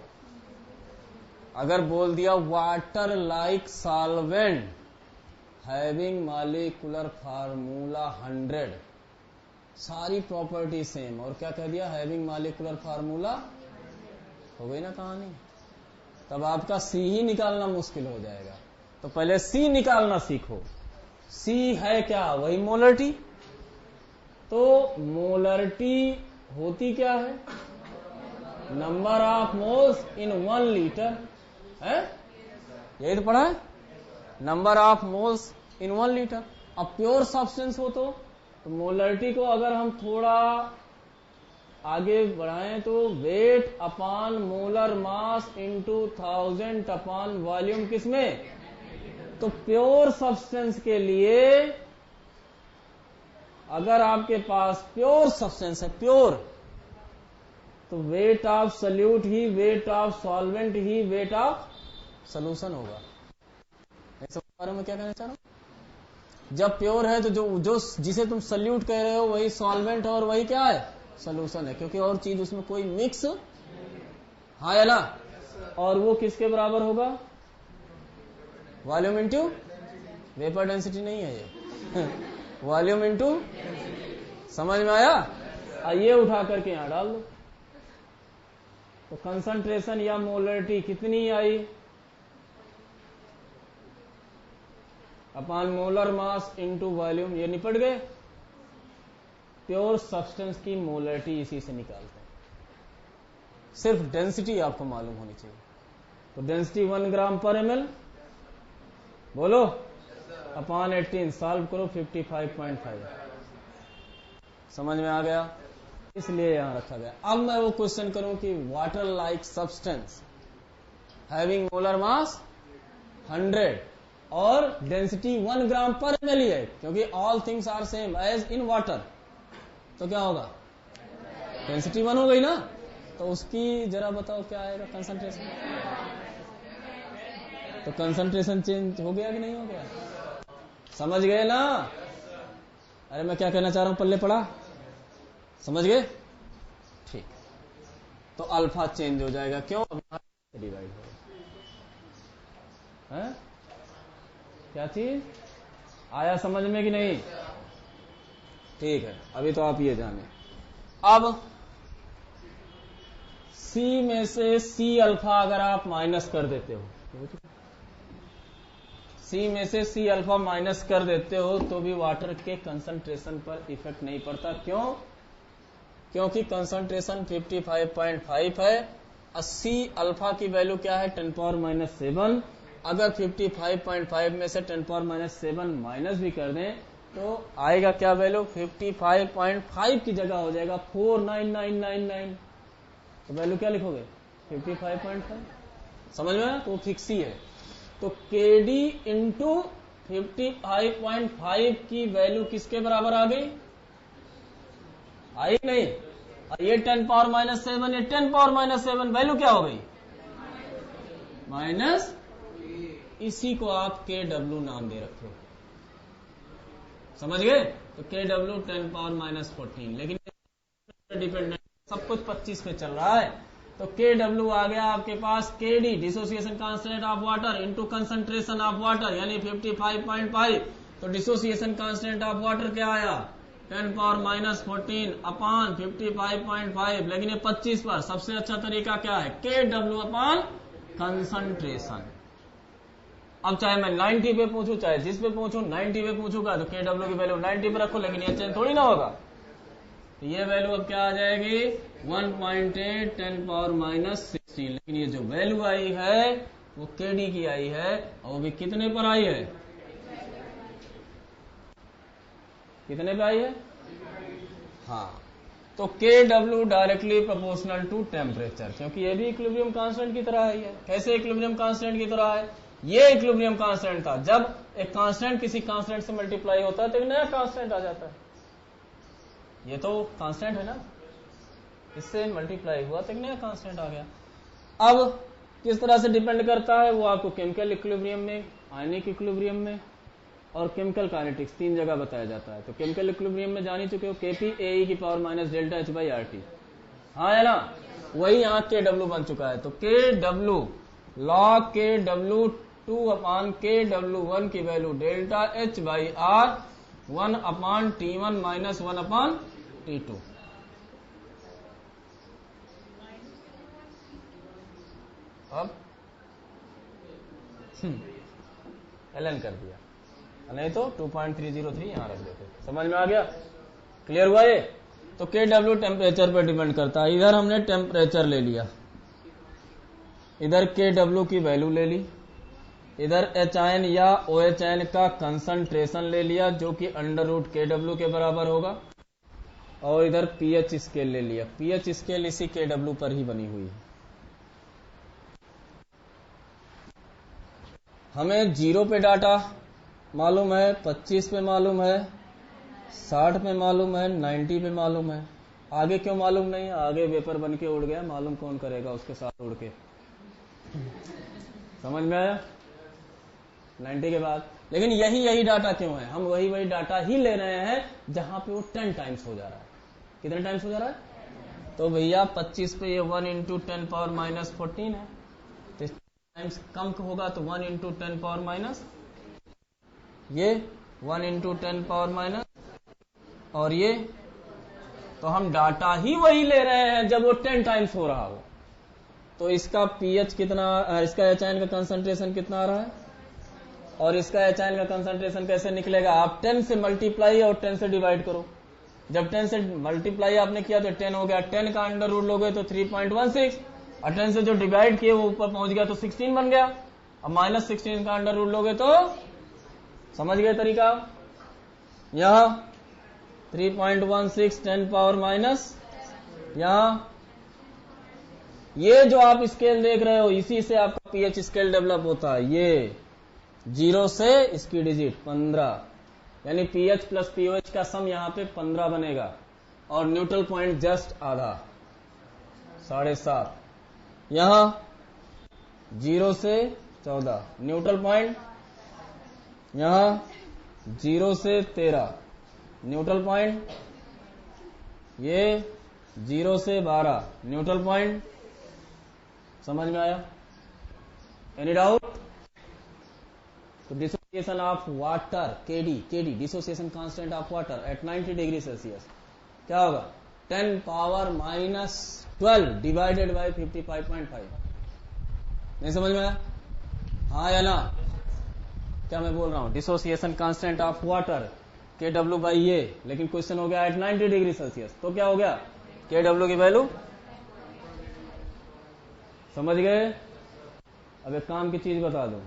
S1: अगर बोल दिया water like solvent having molecular formula 100, सारी प्रॉपर्टी सेम, और क्या कह दिया हैविंग मॉलिक्यूलर फार्मूला, हो गई ना कहानी। तब आपका C ही निकालना मुश्किल हो जाएगा, तो पहले C निकालना सीखो। C है क्या, वही मोलरिटी। तो मोलरिटी होती क्या है, number of moles in 1 litre है, यही तो पढ़ा है, number of moles in 1 litre. अब प्योर सब्सटेंस हो तो मोलरिटी को अगर हम थोड़ा आगे बढ़ाएं तो weight upon molar mass into 1000 upon volume, किसमें, तो प्योर सब्सटेंस के लिए अगर आपके पास प्योर सब्सटेंस है, प्योर, तो weight of solute he weight of solvent he weight of solution होगा। इस बारे में क्या कहना चाह रहा हूं, जब प्योर है तो जो जिसे तुम सल्यूट कह रहे हो वही सॉल्वेंट और वही क्या है, सॉल्यूशन है, क्योंकि और चीज उसमें कोई मिक्स, हाँ या ना। और वो किसके बराबर होगा, वॉल्यूम इंटू वेपर डेंसिटी नहीं है ये वॉल्यूम इंटू, समझ में आया। ये उठा करके यहां डाल दो, तो कंसंट्रेशन या मोलरिटी कितनी आई, upon molar mass into volume, ये निपट गए। प्योर सब्सटेंस की मोलरिटी इसी से निकालते हैं, सिर्फ डेंसिटी आपको मालूम होनी चाहिए। तो डेंसिटी 1 ग्राम पर ml, बोलो, अपॉन 18, सॉल्व करो 55.5, समझ में आ गया, इसलिए यहां रखा गया। अब मैं वो क्वेश्चन करूं कि water like substance having molar mass 100 और डेंसिटी 1 ग्राम पर ml ही है, क्योंकि all things are same as in water, तो क्या होगा, डेंसिटी 1 हो गई ना। तो उसकी जरा बताओ क्या आएगा कंसंट्रेशन, तो कंसंट्रेशन चेंज हो गया कि नहीं हो गया, समझ गए ना। अरे मैं क्या कहना चाह रहा हूं, पल्ले पड़ा, समझ गए, ठीक। तो अल्फा चेंज हो जाएगा, क्यों, डिवाइड होगा, क्या चीज आया समझ में कि नहीं, ठीक है। अभी तो आप ये जाने। अब C में से C अल्फा अगर आप माइनस कर देते हो, C में से C अल्फा माइनस कर देते हो तो भी वाटर के कंसंट्रेशन पर इफेक्ट नहीं पड़ता, क्यों, क्योंकि कंसंट्रेशन 55.5 है, 80 अल्फा की वैल्यू क्या है 10 पावर माइनस 7। अगर 55.5 में से 10 पावर माइनस 7 माइनस भी कर दें तो आएगा क्या वैल्यू, 55.5 की जगह हो जाएगा 49999, तो वैल्यू क्या लिखोगे 55.5, समझ में, तो फिक्स ही है। तो KD इंटू 55.5 की वैल्यू किसके बराबर आ गई? आई नहीं? ये 10 पावर माइनस 7, ये 10 पावर माइनस 7 वैल्यू क्या हो गई? माइनस। इसी को आप KW नाम दे रखे हो, समझ गए? तो KW 10 पावर माइनस 14, लेकिन डिपेंडेंट सब कुछ 25 पे चल रहा है। तो KW आ गया आपके पास KD dissociation constant of water into concentration of water, यानी 55.5। तो डिसोसिएशन कांस्टेंट ऑफ वाटर क्या आया? 10 पावर माइनस 14 अपान 55.5, लेकिन ये 25 पर। सबसे अच्छा तरीका क्या है? KW अपान कंसंट्रेशन। अब चाहे मैं 90 पे पूछूं, चाहे जिस पे पूछूं, 90 पे पूछूंगा तो KW की वैल्यू 90 पे रखो, लेकिन ये चेंज थोड़ी ना होगा। तो ये वैल्यू अब क्या आ जाएगी? 1.8 10 पावर माइनस 16, लेकिन ये जो वैल्यू आई है वो KD की आई है, और वो भी कितने पर आई है? कितने पे आई है? हाँ, तो KW directly proportional to temperature, क्योंकि ये भी इक्विलिब्रियम कांस्टेंट की तरह है। कैसे इक्विलिब्रियम कांस्टेंट की तरह है? ये इक्विलिब्रियम कांस्टेंट था, जब एक कांस्टेंट किसी कांस्टेंट से मल्टीप्लाई होता है तो एक नया कांस्टेंट आ जाता है। ये तो कांस्टेंट है ना, इससे मल्टीप्लाई हुआ तो एक नया कांस्टेंट आ गया। अब किस तरह से डिपेंड करता है? वो आपको केमिकल इक्विलिब्रियम में, आयनिक इक्विलिब्रियम में और केमिकल काइनेटिक्स 3 जगह बताया जाता है। तो केमिकल इक्विलिब्रियम में जान ही चुके हो, KPAE की power minus delta H by RT, हाँ है ना? वही यहाँ KW बन चुका है। तो KW log KW 2 अपान KW1 की value delta H by R 1 upon T1 minus 1 upon T2। अब LN कर दिया, नहीं तो 2.303 यहां रख देते। समझ में आ गया? क्लियर हुआ ये? तो KW टेम्परेचर पर डिपेंड करता है। इधर हमने टेम्परेचर ले लिया, इधर KW की वैल्यू ले ली, इधर HN या OHN का कंसंट्रेशन ले लिया जो कि अंडर रूट KW के बराबर होगा, और इधर pH स्केल ले लिया। pH स्केल इसी KW पर ही बनी हुई है। हमें 0 पे डाटा मालूम है, 25 पे मालूम है, 60 पे मालूम है, 90 पे मालूम है। आगे क्यों मालूम नहीं? आगे वेपर बन के उड़ गया, मालूम कौन करेगा उसके साथ उड़ के। समझ में आया? 90 के बाद। लेकिन यही डाटा क्यों है? हम वही डाटा ही ले रहे हैं जहां पे वो 10 टाइम्स हो जा रहा है। कितने टाइम्स हो जा रहा है? तो भैया 25 पे ये 1 इंटू 10 पावर माइनस 14 है, तो टाइम्स कम होगा तो 1 इंटू 10 पावर माइनस, ये 1 इंटू 10 पावर माइनस, और ये। तो हम डाटा ही वही ले रहे हैं जब वो 10 टाइम्स हो रहा हो। तो इसका pH कितना, इसका HN का कंसंट्रेशन कितना आ रहा है, और इसका HN का कंसंट्रेशन कैसे निकलेगा? आप 10 से मल्टीप्लाई और 10 से डिवाइड करो। जब 10 से मल्टीप्लाई आपने किया तो 10 हो गया, 10 का अंडर रूट लोगे तो 3.16, और 10 से जो डिवाइड किए वो ऊपर पहुंच गया तो 16 बन गया। अब माइनस 16 का अंडर रूट लोगे तो समझ गए तरीका? यहां 3.16 10 पावर माइनस, यहां ये जो आप स्केल देख रहे हो इसी से आपका pH स्केल डेवलप होता है। ये 0 से इसकी डिजिट 15, यानी pH प्लस pOH का सम यहां पे 15 बनेगा, और न्यूट्रल पॉइंट जस्ट आधा 7.5। यहां 0 से 14 न्यूट्रल पॉइंट, यहां 0 से 13 न्यूट्रल पॉइंट, ये 0 से 12 न्यूट्रल पॉइंट। समझ में आया? Any doubt? तो dissociation of water KD dissociation constant of water at 90 degree Celsius क्या होगा? 10 पावर माइनस 12 डिवाइडेड बाई 55.5। नहीं समझ में आया? हाँ या ना? क्या मैं बोल रहा हूं? Dissociation constant of water KW by ये, लेकिन क्वेश्चन हो गया एट 90 डिग्री सेल्सियस, तो क्या हो गया? KW की वैल्यू समझ गए? अब एक काम की चीज बता दूं,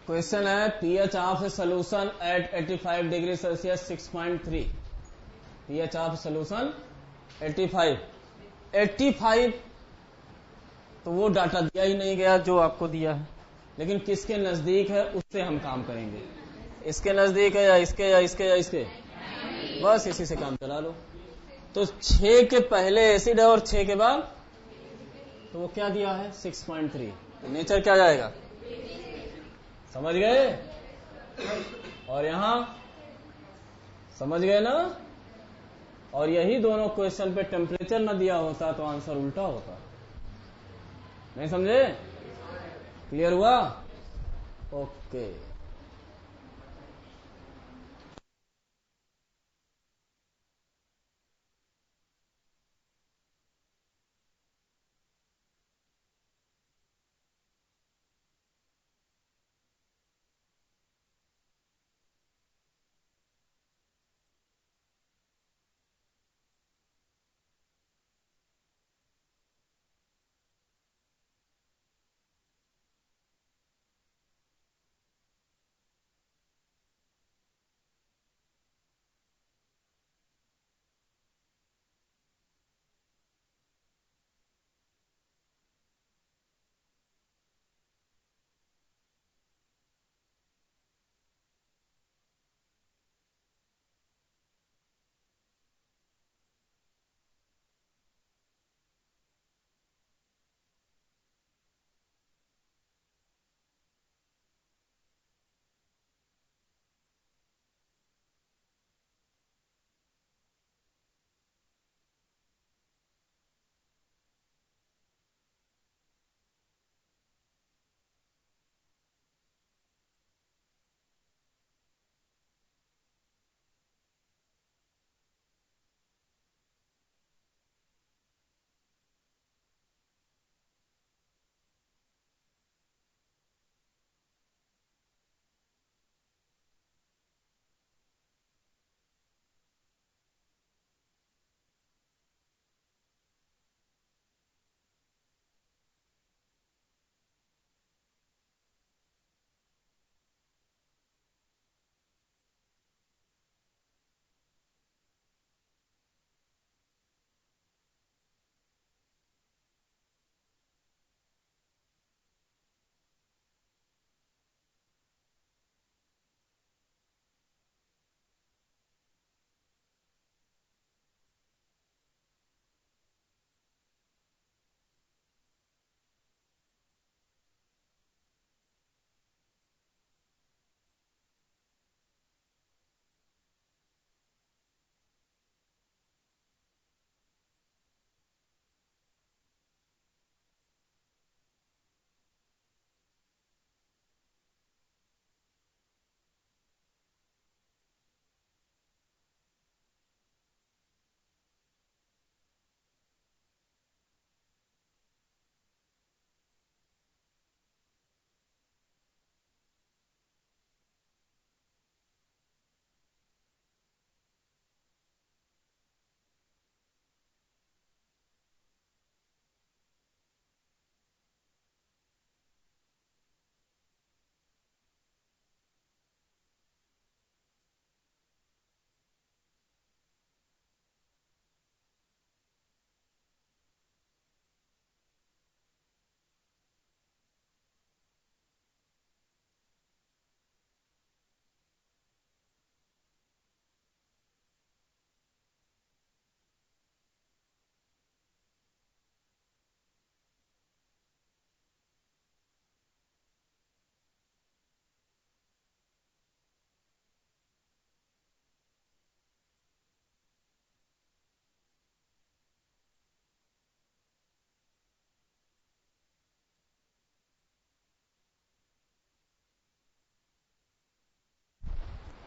S1: क्वेश्चन है pH of solution at 85 degree Celsius 6.3। pH of solution 85 तो वो डाटा दिया ही नहीं गया जो आपको दिया है, लेकिन किसके नजदीक है उससे हम काम करेंगे। इसके नजदीक है या इसके या इसके या इसके, बस इसी से काम चला लो। तो 6 के पहले एसिड है और 6 के बाद, तो वो क्या दिया है 6.3, तो नेचर क्या जाएगा, समझ गए। और यहां समझ गए ना। और यही दोनों क्वेश्चन पे टेम्परेचर न दिया होता तो आंसर उल्टा होता। नहीं समझे, क्लियर हुआ, ओके।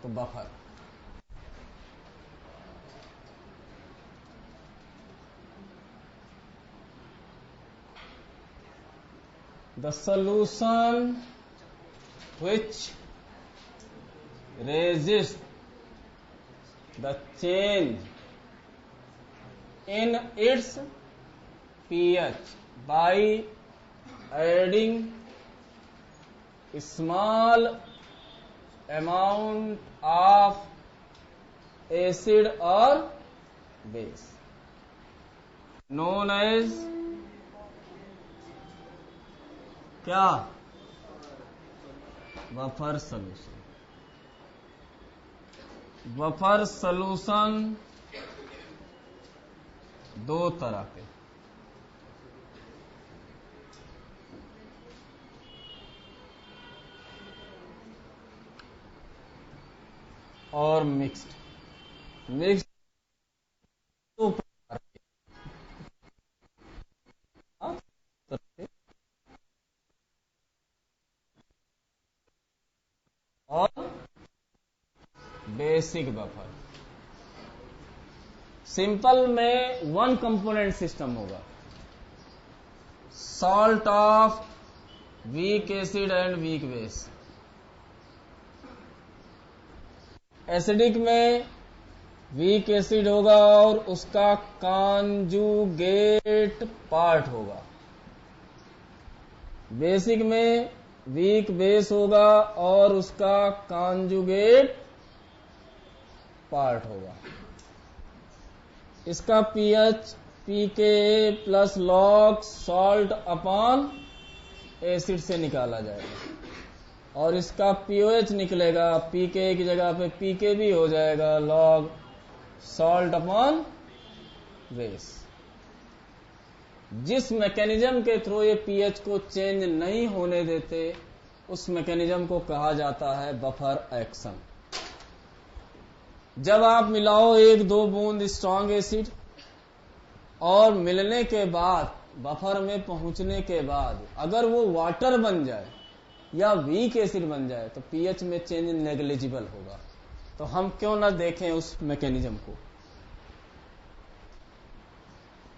S1: तो buffer, the solution which resists the change in its pH by adding small amount of acid और बेस नोन एज क्या? Buffer solution. बफर सॉल्यूशन दो तरह के, और मिक्स्ड दो प्रकार के, और बेसिक बफर। सिंपल में वन कंपोनेंट सिस्टम होगा, salt of weak acid and weak base. Acidic में वीक एसिड होगा और उसका कॉन्जुगेट पार्ट होगा। बेसिक में वीक बेस होगा और उसका कॉन्जुगेट पार्ट होगा। इसका pH pKa plus log salt upon acid से निकाला जाएगा और इसका पीओएच निकलेगा, pKa की जगह पे pK भी हो जाएगा, लॉग सॉल्ट अपॉन बेस। जिस मैकेनिज्म के थ्रू ये पीएच को चेंज नहीं होने देते उस मैकेनिज्म को कहा जाता है बफर एक्शन। जब आप मिलाओ एक दो बूंद स्ट्रॉन्ग एसिड और मिलने के बाद बफर में पहुंचने के बाद अगर वो वाटर बन जाए या वीक एसिड बन जाए तो पीएच में चेंज नेग्लिजिबल होगा। तो हम क्यों ना देखें उस मैकेनिज्म को,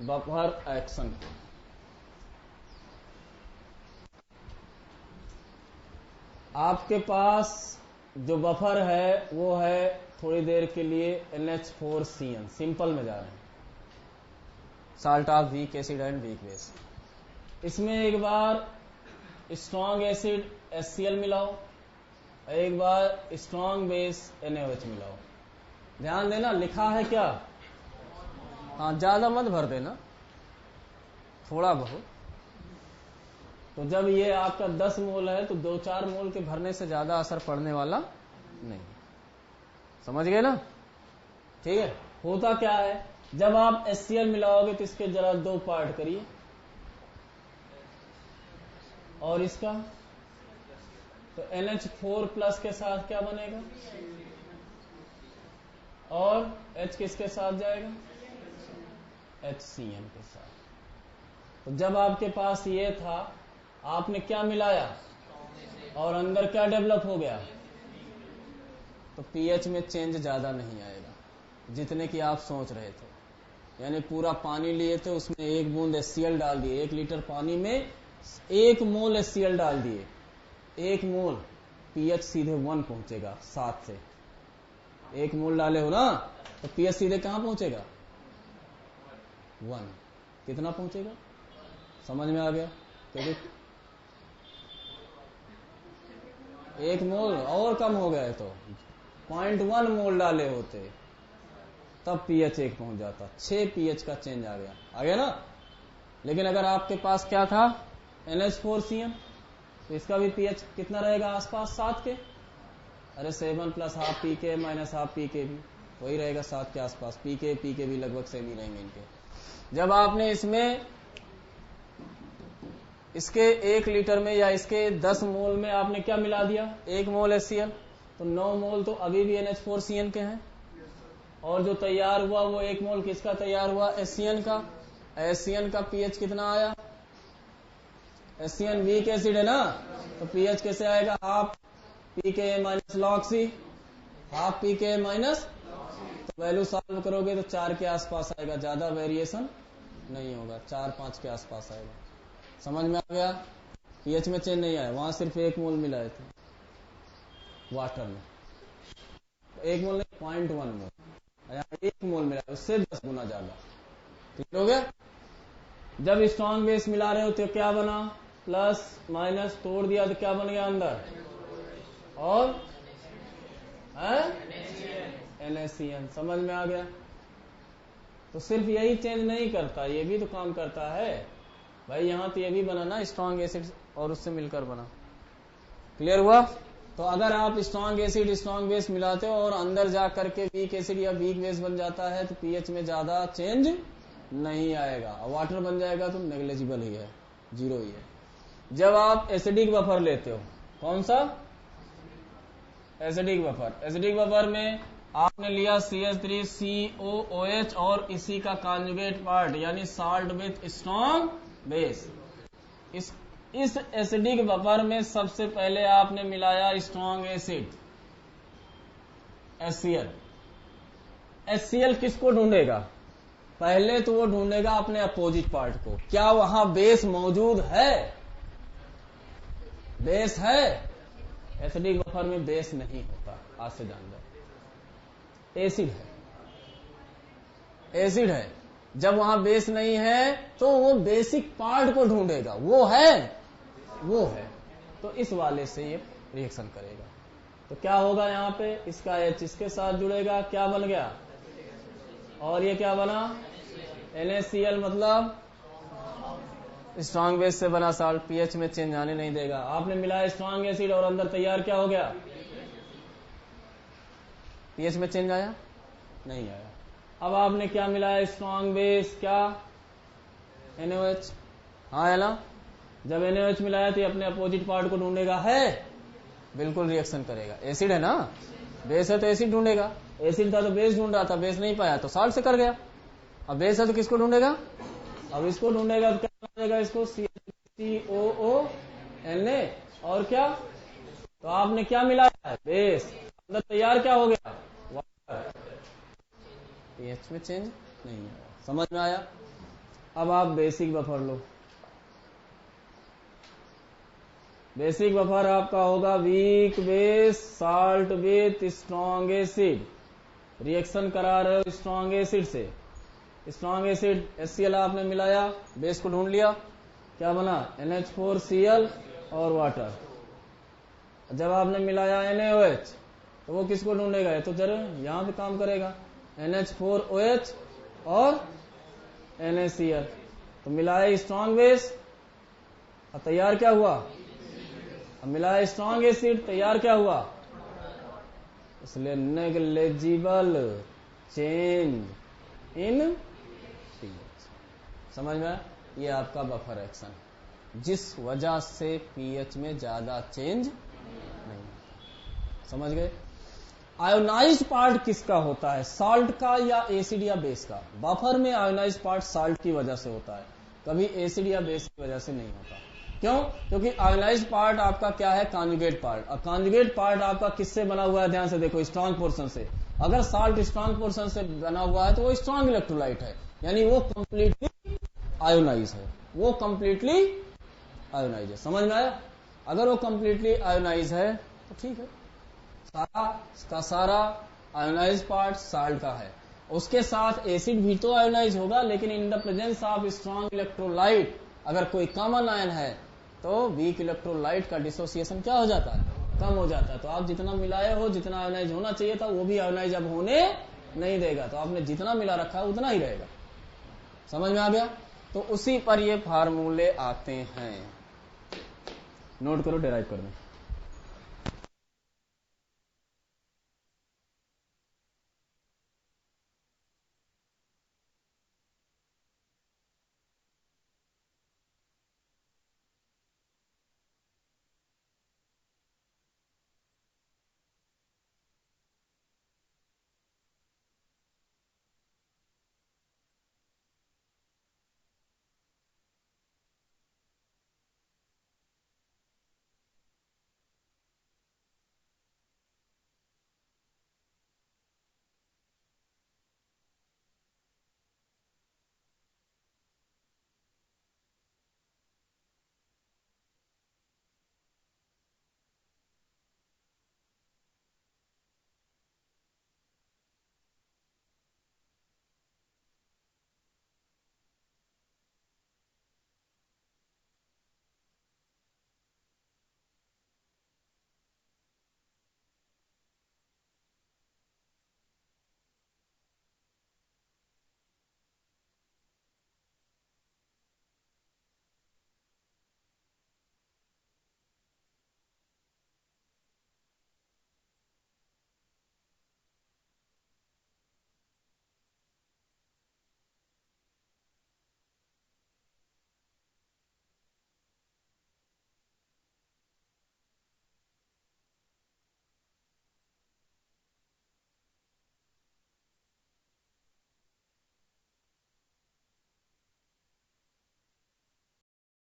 S1: बफर एक्शन को। आपके पास जो बफर है वो है थोड़ी देर के लिए NH4CN, सिंपल में जा रहे हैं, salt of weak acid and weak base. इसमें एक बार स्ट्रॉन्ग एसिड HCl मिलाओ, एक बार स्ट्रॉन्ग बेस NaOH मिलाओ। ध्यान देना लिखा है क्या, हाँ ज्यादा मत भर देना, थोड़ा बहुत। तो जब ये आपका 10 मोल है तो 2-4 मोल के भरने से ज्यादा असर पड़ने वाला नहीं, समझ गए ना? ठीक है। होता क्या है, जब आप HCl मिलाओगे तो इसके जरा दो पार्ट करिए और इसका, तो NH4 प्लस के साथ क्या बनेगा और H किसके साथ जाएगा, HCN के साथ। तो जब आपके पास ये था, आपने क्या मिलाया और अंदर क्या डेवलप हो गया, तो पीएच में चेंज ज्यादा नहीं आएगा जितने की आप सोच रहे थे। यानी पूरा पानी लिए थे, उसमें एक बूंद HCl डाल दिए, 1 लीटर पानी में 1 मोल HCl डाल दिए, 1 मोल, पीएच सीधे 1 पहुंचेगा 7 से। 1 मोल डाले हो ना तो पीएच सीधे कहां पहुंचेगा, 1। कितना पहुंचेगा, समझ में आ गया? क्योंकि 1 मोल और कम हो गया तो 0.1 मोल डाले होते तब पीएच 1 पहुंच जाता, 6 पीएच का चेंज आ गया ना। लेकिन अगर आपके पास क्या था, NH4CN, तो इसका भी पीएच कितना रहेगा, आसपास 7 के। अरे 7 plus half pK minus half pK भी वही रहेगा 7 के आसपास। pK भी लगभग सेम ही रहेंगे इनके। जब आपने इसमें इसके 1 लीटर में या इसके 10 मोल में आपने क्या मिला दिया, 1 मोल HCl, तो 9 मोल तो अभी भी NH4CN के हैं। और जो तैयार हुआ वो 1 मोल किसका तैयार हुआ, HCN का। HCN का पीएच कितना आया, HCN वीक एसिड है ना, तो पीएच कैसे आएगा, half pKa minus log C, half pKa minus, तो वैल्यू सॉल्व करोगे तो 4 के आसपास आएगा, ज्यादा वेरिएशन नहीं होगा, 4-5 के आसपास आएगा। समझ में आ गया? पीएच में चेंज नहीं आया, वहां सिर्फ 1 मोल मिलाए थे वाटर में, 1 मोल नहीं 0.1 मोल, यहाँ 1 मोल मिला, उससे 10 गुना ज्यादा। ठीक हो गया? जब स्ट्रॉन्ग बेस मिला रहे हो तो क्या बना, प्लस माइनस तोड़ दिया तो क्या बन गया अंदर, और NaCN। समझ में आ गया? तो सिर्फ यही चेंज नहीं करता, ये भी तो काम करता है भाई। यहां तो ये भी बना ना स्ट्रॉन्ग एसिड और उससे मिलकर बना। क्लियर हुआ? तो अगर आप स्ट्रॉन्ग एसिड स्ट्रॉन्ग बेस मिलाते हो और अंदर जा करके वीक एसिड या वीक बेस बन जाता है तो पीएच में ज्यादा चेंज नहीं आएगा, और वाटर बन जाएगा तो नेग्लिजिबल ही है, जीरो ही है। जब आप एसिडिक बफर लेते हो, कौन सा एसिडिक बफर, एसिडिक बफर में आपने लिया CH3COOH और इसी का कॉन्जुगेट पार्ट यानी साल्ट विथ स्ट्रॉन्ग बेस। इस एसिडिक बफर में सबसे पहले आपने मिलाया स्ट्रॉन्ग एसिड HCl। HCl किसको ढूंढेगा? पहले तो वो ढूंढेगा अपने अपोजिट पार्ट को। क्या वहां बेस मौजूद है? बेस है? एसिडिक बफर में बेस नहीं होता, आज से जान जाओ। एसिड है, एसिड है। जब वहां बेस नहीं है तो वो बेसिक पार्ट को ढूंढेगा। वो है, वो है, तो इस वाले से ये रिएक्शन करेगा। तो क्या होगा यहां पे, इसका H इसके साथ जुड़ेगा, क्या बन गया, और ये क्या बना NaCl, मतलब स्ट्रॉन्ग बेस से बना साल्ट, पीएच में चेंज आने नहीं देगा। आपने मिलाया स्ट्रॉन्ग एसिड और अंदर तैयार क्या हो गया, पीएच में चेंज आया नहीं आया। अब आपने क्या मिलाया स्ट्रॉन्ग बेस, क्या NaOH, हाँ है ना। जब NaOH मिलाया तो अपने अपोजिट पार्ट को ढूंढेगा, है बिल्कुल रिएक्शन करेगा। एसिड है ना, बेस है तो एसिड ढूंढेगा। एसिड था तो बेस ढूंढ रहा था, बेस नहीं पाया तो साल्ट से कर गया। अब बेस है तो किसको ढूंढेगा, अब इसको ढूंढेगा तो क्या ढूंढेगा, इसको COONA, और क्या, तो आपने क्या मिलाया है, बेस। अंदर तैयार क्या हो गया, वाटर। पीएच में चेंज नहीं आया। समझ में आया? अब आप बेसिक बफर लो। बेसिक बफर आपका होगा weak base salt with strong acid. Reaction करा रहे हो स्ट्रॉन्ग एसिड से। स्ट्रॉन्ग एसिड HCl आपने मिलाया, बेस को ढूंढ लिया, क्या बना NH4Cl और वाटर। जब आपने मिलाया NaOH तो वो किसको ढूंढेगा, तो जरा यहां पे काम करेगा, NH4OH और NaCl। तो मिलाया स्ट्रॉन्ग बेस और तैयार क्या हुआ, अब मिलाया स्ट्रॉन्ग एसिड, तैयार क्या हुआ, इसलिए नेग्लिजिबल चेंज इन पीएच। समझ में? ये आपका बफर एक्शन, जिस वजह से पीएच में ज्यादा चेंज नहीं। समझ गए? आयोनाइज पार्ट किसका होता है, साल्ट का या एसिड या बेस का? बफर में आयोनाइज पार्ट साल्ट की वजह से होता है, कभी एसिड या बेस की वजह से नहीं होता। क्यों? क्योंकि आयोनाइज पार्ट आपका क्या है, कॉन्जुगेट पार्ट। और कॉन्जुगेट पार्ट आपका किससे बना हुआ है, ध्यान से देखो, स्ट्रॉन्ग पोर्शन से। अगर साल्ट स्ट्रॉन्ग पोर्शन से बना हुआ है तो वो स्ट्रॉन्ग इलेक्ट्रोलाइट है, यानी वो कंप्लीटली आयोनाइज है, वो कंप्लीटली आयोनाइज है। समझ में आया? अगर वो कंप्लीटली आयोनाइज है तो ठीक है, सारा आयोनाइज पार्ट साल्ट का है। उसके साथ एसिड भी तो आयोनाइज होगा, लेकिन in the presence of strong electrolyte अगर कोई कॉमन आयन है तो वीक इलेक्ट्रोलाइट का डिसोसिएशन क्या हो जाता है, कम हो जाता है। तो आप जितना मिलाए हो, जितना आयोनाइज होना चाहिए था वो भी आयोनाइज अब होने नहीं देगा, तो आपने जितना मिला रखा है उतना ही रहेगा। समझ में आ गया? तो उसी पर ये फार्मूले आते हैं, नोट करो, डिराइव कर दो।